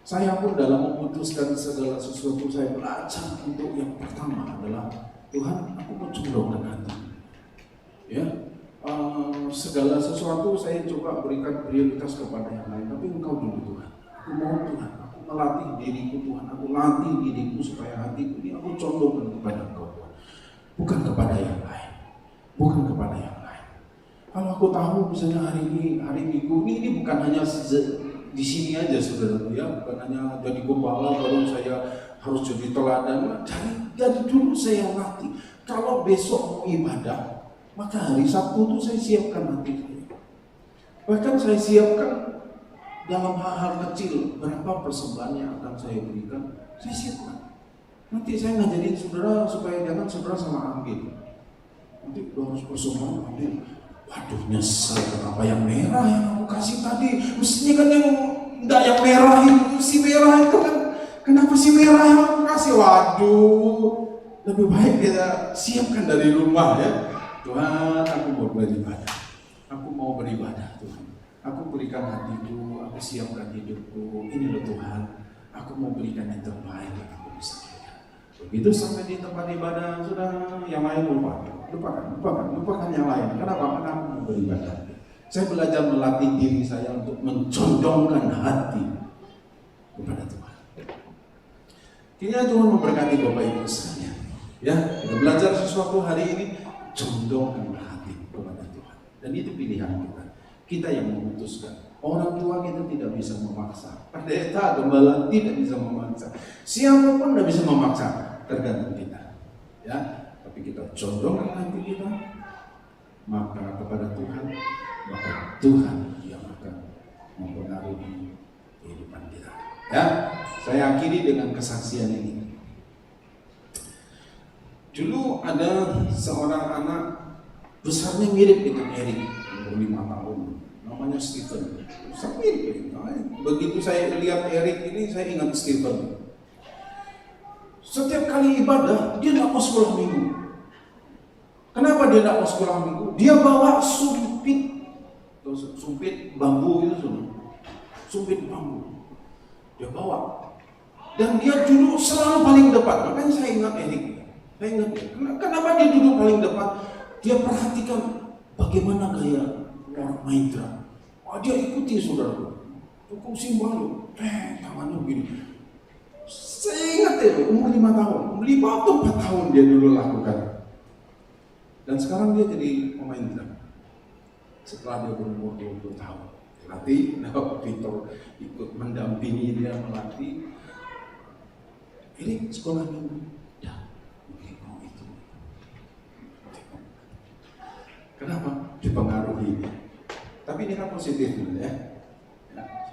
Saya pun dalam memutuskan segala sesuatu, saya belajar untuk yang pertama adalah Tuhan, aku mau condongkan hati. Ya, segala sesuatu saya coba berikan prioritas kepada yang lain, tapi Engkau dulu Tuhan. Aku mau Tuhan, aku melatih diriku Tuhan, aku latih diriku supaya hatiku ini aku condongkan kepada Engkau Tuhan, bukan kepada yang lain, bukan kepada yang lain. Kalau aku tahu misalnya hari Minggu ini bukan hanya di sini aja saudara, ya, bukan hanya jadi gembala baru saya harus jadi teladan. Dari dulu saya latih. Kalau besok mau ibadah, maka hari Sabtu itu saya siapkan hati saya. Bahkan saya siapkan dalam hal-hal kecil, berapa persembahan yang akan saya berikan, saya siapkan. Nanti saya ngajarin saudara supaya jangan saudara salah ambil. Nanti harus persembahan ambil. Waduh, nyesel kenapa yang merah yang aku kasih tadi, mestinya kan yang enggak yang merah itu, si merah itu kan, kenapa si merah yang aku kasih? Waduh, lebih baik kita siapkan dari rumah ya. Tuhan, aku mau beribadah, aku mau beribadah Tuhan, aku berikan hatiku, aku siapkan hidupku, ini loh Tuhan, aku mau berikan yang terbaik yang aku bisa berikan. Begitu sampai di tempat ibadah, sudah yang lain lupakan yang lain. Kenapa? Karena aku mau beribadah. Saya belajar melatih diri saya untuk mencondongkan hati kepada Tuhan. Kiranya Tuhan memberkati Bapak Ibu sekalian. Ya, kita belajar sesuatu hari ini, condongkan hati kepada Tuhan. Dan itu pilihan kita. Kita yang memutuskan. Orang tua kita tidak bisa memaksa. Pendeta, gembala tidak bisa memaksa. Siapapun tidak bisa memaksa. Tergantung kita. Ya, tapi kita condongkan hati kita, maka kepada Tuhan, maka Tuhan yang akan mempengaruhi kehidupan kita. Ya, saya akhiri dengan kesaksian ini. Dulu ada seorang anak besarnya mirip dengan Erik, umur 5 tahun, namanya Stephen. Sangat mirip. Begitu saya lihat Erik ini, saya ingat Stephen. Setiap kali ibadah, dia tidak mau sekolah minggu. Kenapa dia tidak mau sekolah minggu? Dia bawa sumpit bambu itu semua. Sumpit bambu. Dia bawa. Dan dia duduk selalu paling depan. Makanya saya ingat Erik. Saya ingat dia. Kenapa dia duduk paling depan? Dia perhatikan bagaimana gaya orang main drum. Oh, dia ikuti saudara. Cukup simbol, tangannya begini. Saya ingat ya, umur 5 tahun, 5 atau 4 tahun dia dulu lakukan. Dan sekarang dia jadi pemain drum. Setelah dia berumur 20 tahun. Nanti Victor ikut mendampingi dia melatih. Ini sekolah minggu. Ya, mau itu. Kenapa? Dipengaruhi. Tapi ini kan positif ya.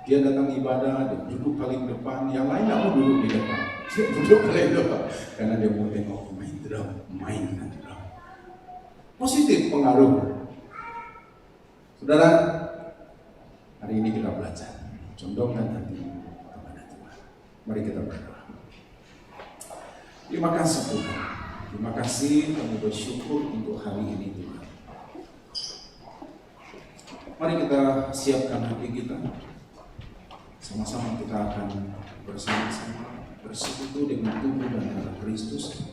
Dia datang ibadah, dia duduk paling depan, yang lain nggak mau duduk di depan. Dia duduk paling depan karena dia mau tengok main drum. Positif pengaruh. Saudara, hari ini kita belajar. Condongkan hati kepada Tuhan. Mari kita berdoa. Terima kasih Tuhan. Terima kasih kami bersyukur untuk hari ini Tuhan. Mari kita siapkan hati kita. Sama-sama kita akan bersama-sama bersekutu dengan tubuh dan darah Kristus.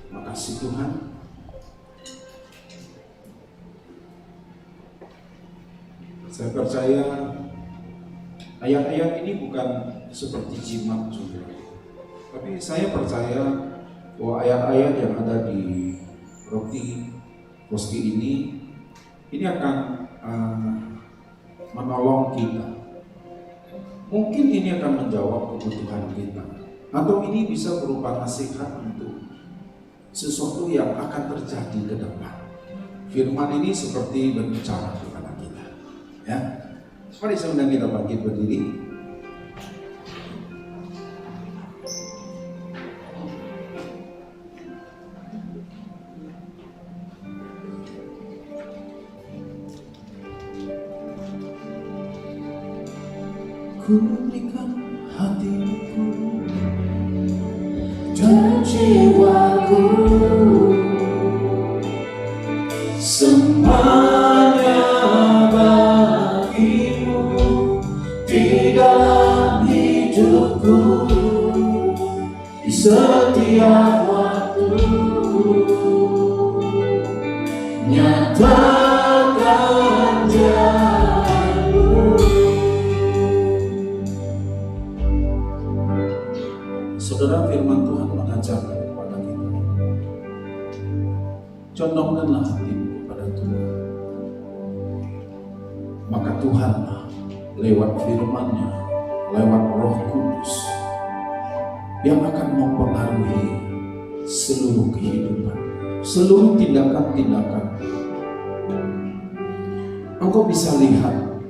Terima kasih Tuhan. Saya percaya ayat-ayat ini bukan seperti jimat juga. Tapi saya percaya bahwa ayat-ayat yang ada di roti Koski ini akan menolong kita. Mungkin ini akan menjawab kebutuhan kita. Atau ini bisa berupa nasihat untuk sesuatu yang akan terjadi ke depan. Firman ini seperti berbicara kepada kita. Ya, mari sebentar kita bangkit berdiri. Ku berikan hatiku dan jiwaku, semuanya bagimu di dalam hidupku, di setiap waktu. Nyatakan jalanmu. Saudara, firman Tuhan mengajarkan kepada kita, condongkanlah hatimu kepada Tuhan. Maka Tuhanlah lewat firman-Nya, lewat Roh Kudus yang akan mempengaruhi seluruh kehidupan, seluruh tindakan-tindakan. Engkau bisa lihat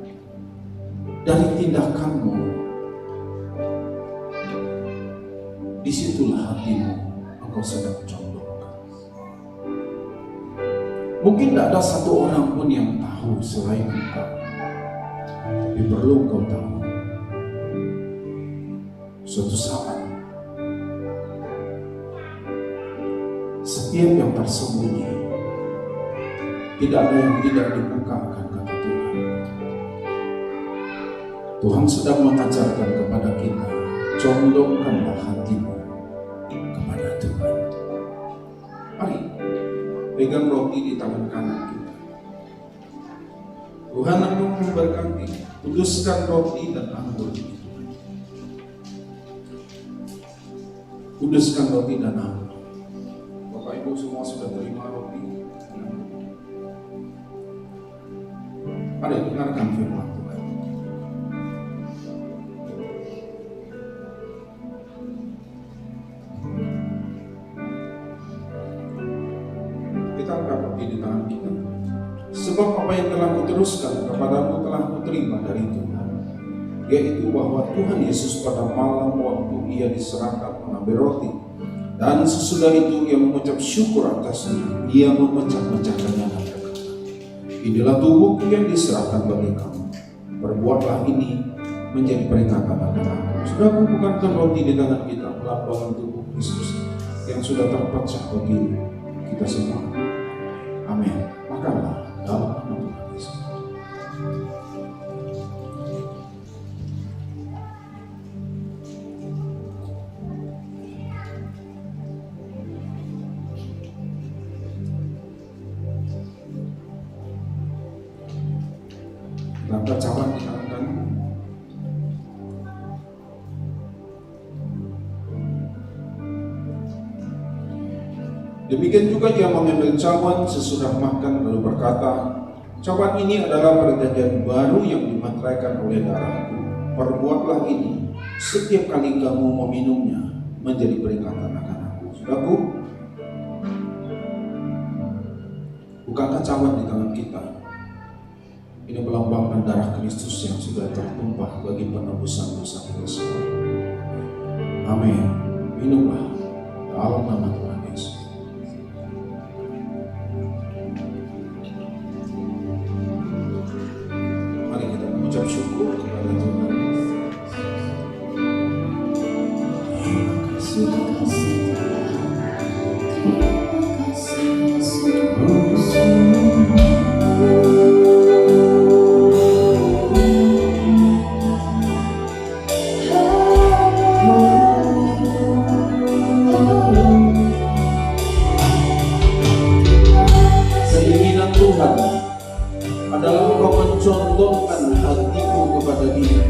dari tindakanmu. Disitulah hatimu engkau sedang condongkan. Mungkin tidak ada satu orang pun yang tahu selain engkau. Tapi perlu engkau tahu, suatu saat setiap yang tersembunyi tidak ada yang tidak dibukakan, kata Tuhan. Tuhan sedang mengajarkan kepada kita, condongkanlah hatimu kepada Tuhan. Mari pegang roti di tangan kanan kita. Tuhan akan memberkati. Kuduskan roti dan anggur itu. Kuduskan roti dan anggur. Bapak Ibu semua sudah terima roti. Mari dengarkan firman Tuhan. Kita angkat roti di tangan kita. Sebab apa yang telah kuteruskan kepadamu telah kuterima dari Tuhan, yaitu bahwa Tuhan Yesus pada malam waktu ia diserahkan mengambil roti, dan sesudah itu ia mengucap syukur atasnya, ia memecah-mecahkannya dan berkata, inilah tubuhku yang diserahkan bagi kamu, perbuatlah ini menjadi peringatan akan aku. Sudah bukankah roti di tangan kita melambangkan tubuh Kristus yang sudah terpecah bagi kita semua. Amin. Makanlah dalam nama Tuhan Yesus. Bukankah cawan di tangan kamu? Demikian juga dia mengambil cawan sesudah makan lalu berkata, cawan ini adalah perjanjian baru yang dimateraikan oleh darahku. Perbuatlah ini setiap kali kamu meminumnya menjadi peringatan akan aku. Saudaraku, bukankah cawan di tangan kita ini melambangkan darah Kristus yang sudah tertumpah bagi penebusan dosa kita semua. Amin. Minumlah dalam nama Tuhan Yesus. Mari kita mengucap syukur kepada Tuhan. Terima kasih keinginan Tuhan adalah Engkau mencontohkan hatiku kepada Dia.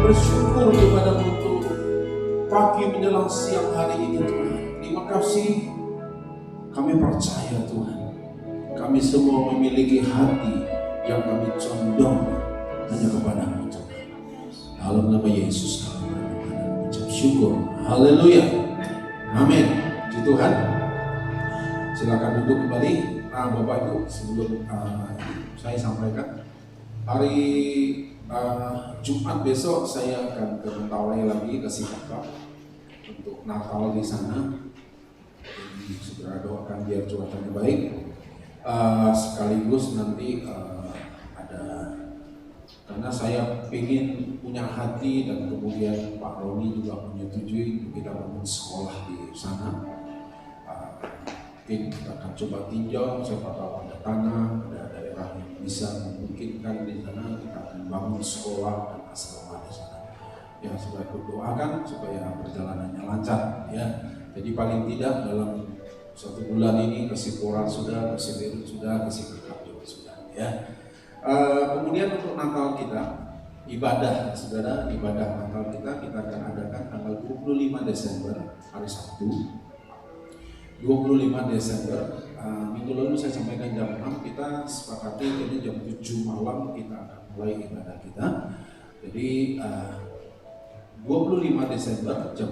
Bersyukur kepada-Mu untuk pagi menjelang siang hari ini Tuhan. Terima kasih, kami percaya Tuhan, kami semua memiliki hati yang kami condong hanya kepada-Mu Tuhan. Dalam nama Yesus kami berdoa dan mengucap syukur. Haleluya. Amin. Puji Tuhan. Silakan duduk kembali. Nah, Bapak Ibu, sebelum saya sampaikan, hari Jumat besok saya akan ke Mentawai lagi ke Sikapa untuk Natal di sana. Jadi segera doakan biar cuacanya baik. Sekaligus nanti ada, karena saya ingin punya hati dan kemudian Pak Roni juga menyetujui kita bangun sekolah di sana. Mungkin kita akan coba tinjau, siapa tahu ada tanah, ada daerah yang bisa memungkinkan di sana kita akan bangun sekolah dan asrama di sana. Ya, supaya doakan supaya perjalanannya lancar ya. Jadi paling tidak dalam 1 bulan ini ke Sipora sudah, ke Siberut sudah, ke Sikap juga sudah ya. Kemudian untuk Natal kita, ibadah saudara, ibadah Natal kita akan adakan tanggal 25 Desember hari Sabtu. 25 Desember, minggu lalu saya sampaikan jam 6, kita sepakati jadi jam 7 malam kita akan mulai ibadah kita. Jadi 25 Desember jam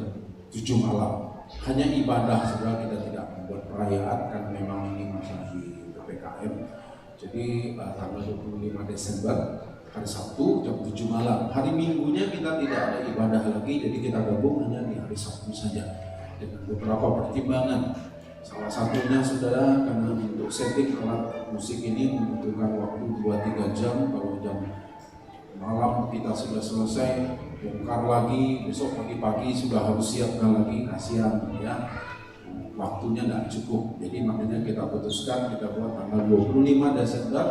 7 malam. Hanya ibadah saja, kita tidak membuat perayaan karena memang ini masih PPKM. Jadi tanggal 25 Desember hari Sabtu jam 7 malam. Hari Minggunya kita tidak ada ibadah lagi, jadi kita gabung hanya di hari Sabtu saja dengan beberapa pertimbangan. Salah satunya saudara, karena untuk setting alat musik ini membutuhkan waktu 2-3 jam. Kalau jam malam kita sudah selesai, bongkar lagi, besok pagi-pagi sudah harus siapkan lagi, kasihan ya, waktunya tidak cukup. Jadi makanya kita putuskan, kita buat tanggal 25 Desember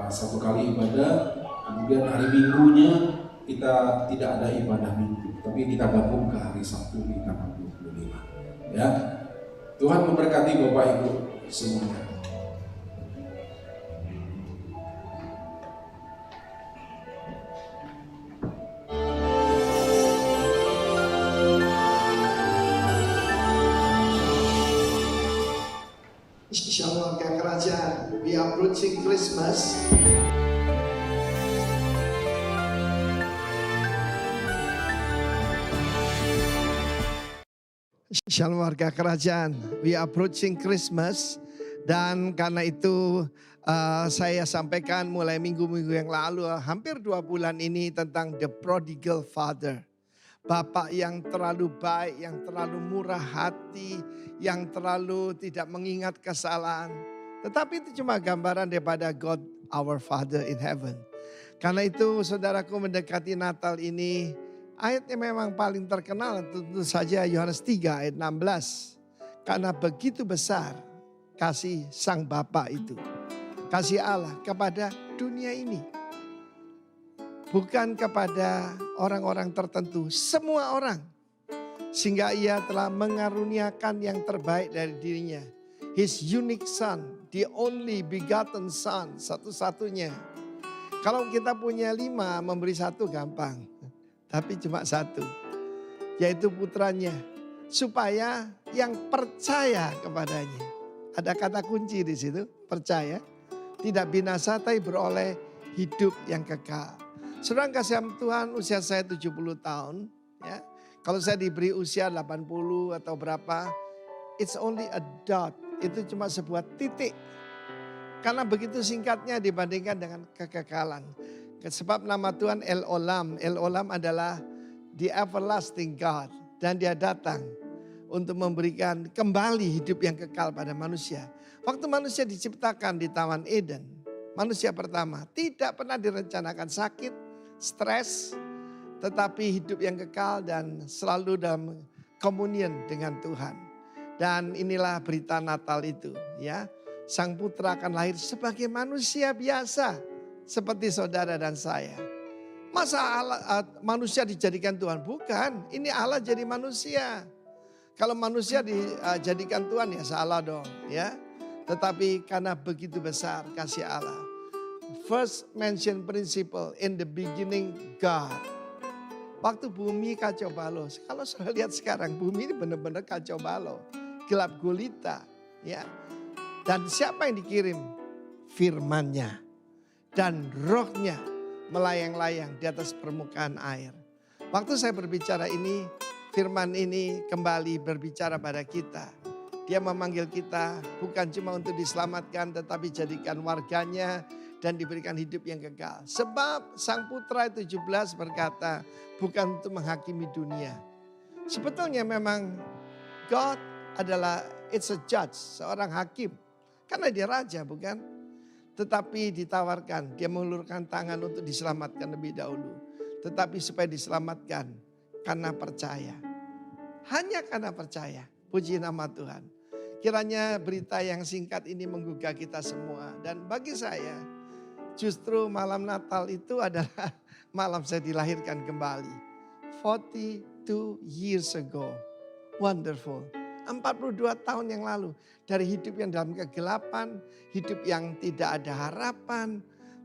satu kali ibadah, kemudian hari Minggunya kita tidak ada ibadah Minggu, tapi kita gabung ke hari Sabtu di tanggal 25 ya. Tuhan memberkati Bapak Ibu semuanya. Shalom warga kerajaan, we are approaching Christmas. Shalom warga kerajaan, we are approaching Christmas. Dan karena itu saya sampaikan mulai minggu-minggu yang lalu, hampir 2 bulan ini, tentang the prodigal father. Bapak yang terlalu baik, yang terlalu murah hati, yang terlalu tidak mengingat kesalahan. Tetapi itu cuma gambaran daripada God our Father in heaven. Karena itu saudaraku, mendekati Natal ini, ayatnya memang paling terkenal tentu saja Yohanes 3 ayat 16. Karena begitu besar kasih sang Bapa itu, kasih Allah kepada dunia ini. Bukan kepada orang-orang tertentu, semua orang. Sehingga ia telah mengaruniakan yang terbaik dari dirinya. His unique son, the only begotten son, satu-satunya. Kalau kita punya 5, memberi 1 gampang. Tapi cuma 1, yaitu putranya. Supaya yang percaya kepadanya. Ada kata kunci di situ, percaya. Tidak binasa tapi beroleh hidup yang kekal. Saudara kasih Tuhan, usia saya 70 tahun. Ya. Kalau saya diberi usia 80 atau berapa, it's only a dot. Itu cuma sebuah titik. Karena begitu singkatnya dibandingkan dengan kekekalan. Sebab nama Tuhan El Olam. El Olam adalah the everlasting God. Dan dia datang untuk memberikan kembali hidup yang kekal pada manusia. Waktu manusia diciptakan di Taman Eden, manusia pertama tidak pernah direncanakan sakit, stres, tetapi hidup yang kekal dan selalu dalam komunion dengan Tuhan. Dan inilah berita Natal itu ya. Sang putra akan lahir sebagai manusia biasa seperti saudara dan saya. Masa manusia dijadikan Tuhan? Bukan, ini Allah jadi manusia. Kalau manusia dijadikan Tuhan ya salah dong ya. Tetapi karena begitu besar kasih Allah. First mention principle, in the beginning God. Waktu bumi kacau balau. Kalau saya lihat sekarang bumi ini benar-benar kacau balau. Gelap gulita ya. Dan siapa yang dikirim? Firman-Nya. Dan rohnya melayang-layang di atas permukaan air. Waktu saya berbicara ini, firman ini kembali berbicara pada kita. Dia memanggil kita bukan cuma untuk diselamatkan, tetapi jadikan warganya dan diberikan hidup yang kekal. Sebab sang putra 17 berkata, bukan untuk menghakimi dunia. Sebetulnya memang God adalah, it's a judge, seorang hakim. Karena dia raja bukan? Tetapi ditawarkan, dia mengulurkan tangan untuk diselamatkan lebih dahulu. Tetapi supaya diselamatkan karena percaya. Hanya karena percaya. Puji nama Tuhan. Kiranya berita yang singkat ini menggugah kita semua. Dan bagi saya, justru malam Natal itu adalah malam saya dilahirkan kembali. 42 years ago. Wonderful. 42 tahun yang lalu. Dari hidup yang dalam kegelapan, hidup yang tidak ada harapan.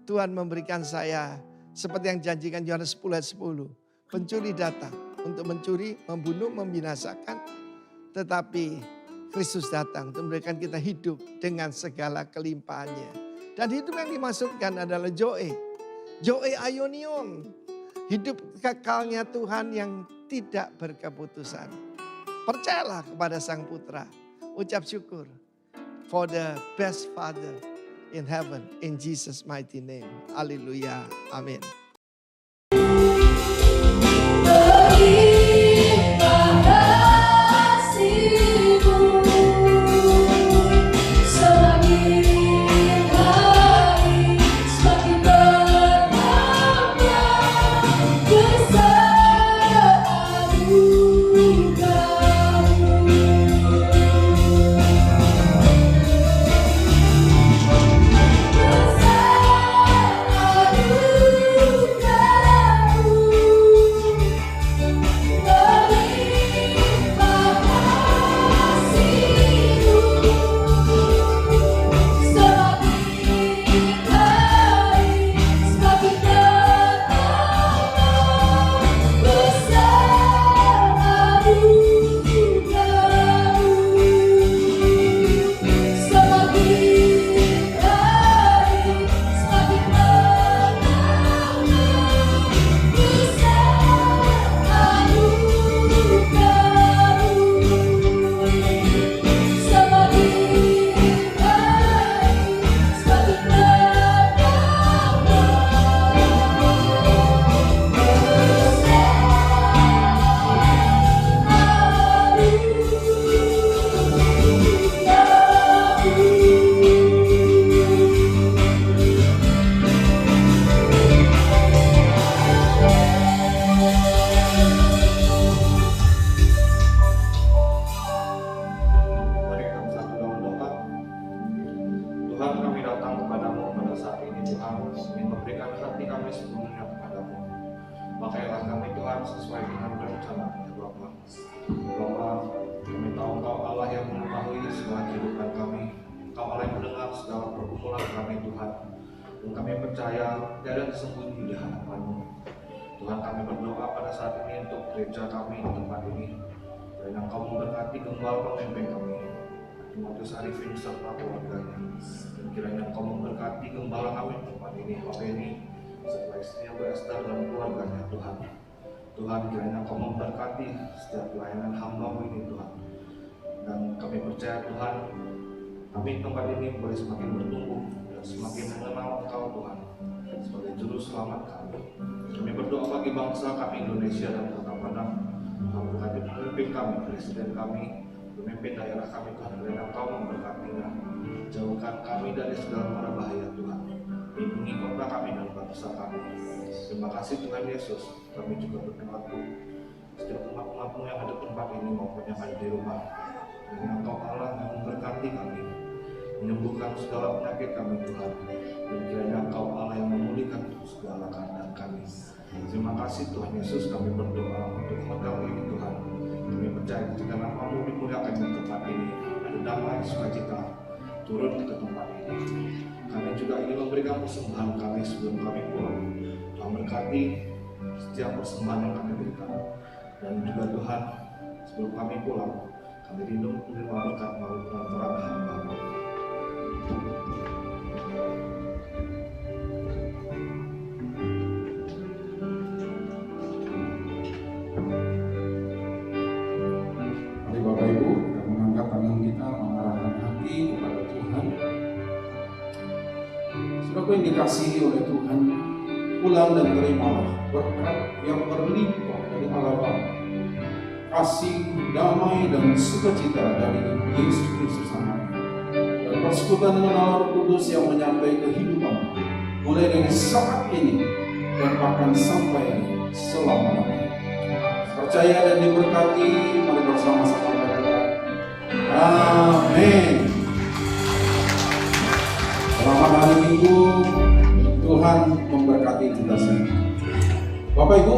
Tuhan memberikan saya seperti yang janjikan Yohanes 10 ayat 10. Pencuri datang untuk mencuri, membunuh, membinasakan. Tetapi Kristus datang untuk memberikan kita hidup dengan segala kelimpahannya. Dan hidup yang dimaksudkan adalah Zoe. Zoe Aionion. Hidup kekalnya Tuhan yang tidak berkeputusan. Percayalah kepada Sang Putra. Ucap syukur for the best Father in heaven. In Jesus' mighty name. Haleluya. Amin. Pakailah kami Tuhan sesuai dengan rencana-Nya Bapa. Bapa, kami tahu Engkau Allah yang mengetahui segala kehidupan kami. Engkau Allah yang mendengar segala pergumulan kami Tuhan. Dan kami percaya tiada tersembunyi di hadapan-Mu. Tuhan, kami berdoa pada saat ini untuk gereja kami di tempat ini. Dan Engkau memberkati gembala pemimpin kami, Timotius Arifin serta keluarganya. Dan kiranya Engkau memberkati gembala kami di tempat ini, ini serta istrinya Bu Esther dan keluarganya Tuhan. Tuhan, kiranya Engkau memberkati setiap pelayanan hamba-Mu ini Tuhan. Dan kami percaya Tuhan, kami di tempat ini boleh semakin bertumbuh dan semakin mengenal Engkau Tuhan sebagai juru selamat kami. Kami berdoa bagi bangsa kami Indonesia dan Kota Padang. Engkau berkati pemimpin kami, presiden kami, pemimpin daerah kami Tuhan. Kiranya Engkau memberkatinya. Jauhkan kami dari segala mara bahaya Tuhan. Lindungi kota kami dan bangsa kami. Terima kasih Tuhan Yesus. Kami juga berdoa setiap umat-umat-Mu yang ada di tempat ini maupun yang ada di rumah. Dan Engkau Allah yang memberkati kami, menyembuhkan segala penyakit kami Tuhan. Dan kiranya Engkau Allah yang memulihkan segala keadaan kami. Terima kasih Tuhan Yesus, kami berdoa untuk umat kami ini Tuhan. Kami percaya ketika nama-Mu dimuliakan di tempat ini, ada damai sukacita turun ke tempat ini. Kami juga ingin memberikan persembahan kami sebelum kami pulang. Tuhan berkati setiap persembahan yang kami berikan. Dan juga Tuhan, sebelum kami pulang, kami rindu menerima berkat melalui perantaraan hamba-Mu. Mari Bapak Ibu, kita mengangkat tangan kita, mengarahkan hati kepada Tuhan. Saudaraku yang dikasihi oleh Tuhan, pulang dan terimalah berkat yang berlimpah dari Allah Bapa, kasih, damai, dan sukacita dari Yesus Kristus anaknya, dan persekutuan dengan Allah Roh Kudus yang menyertai kehidupan mulai dari saat ini dan bahkan sampai selama-lamanya. Percaya dan diberkati, mari bersama-sama berkata, amin. Selamat hari Minggu, Tuhan memberkati kita semua. Bapak Ibu,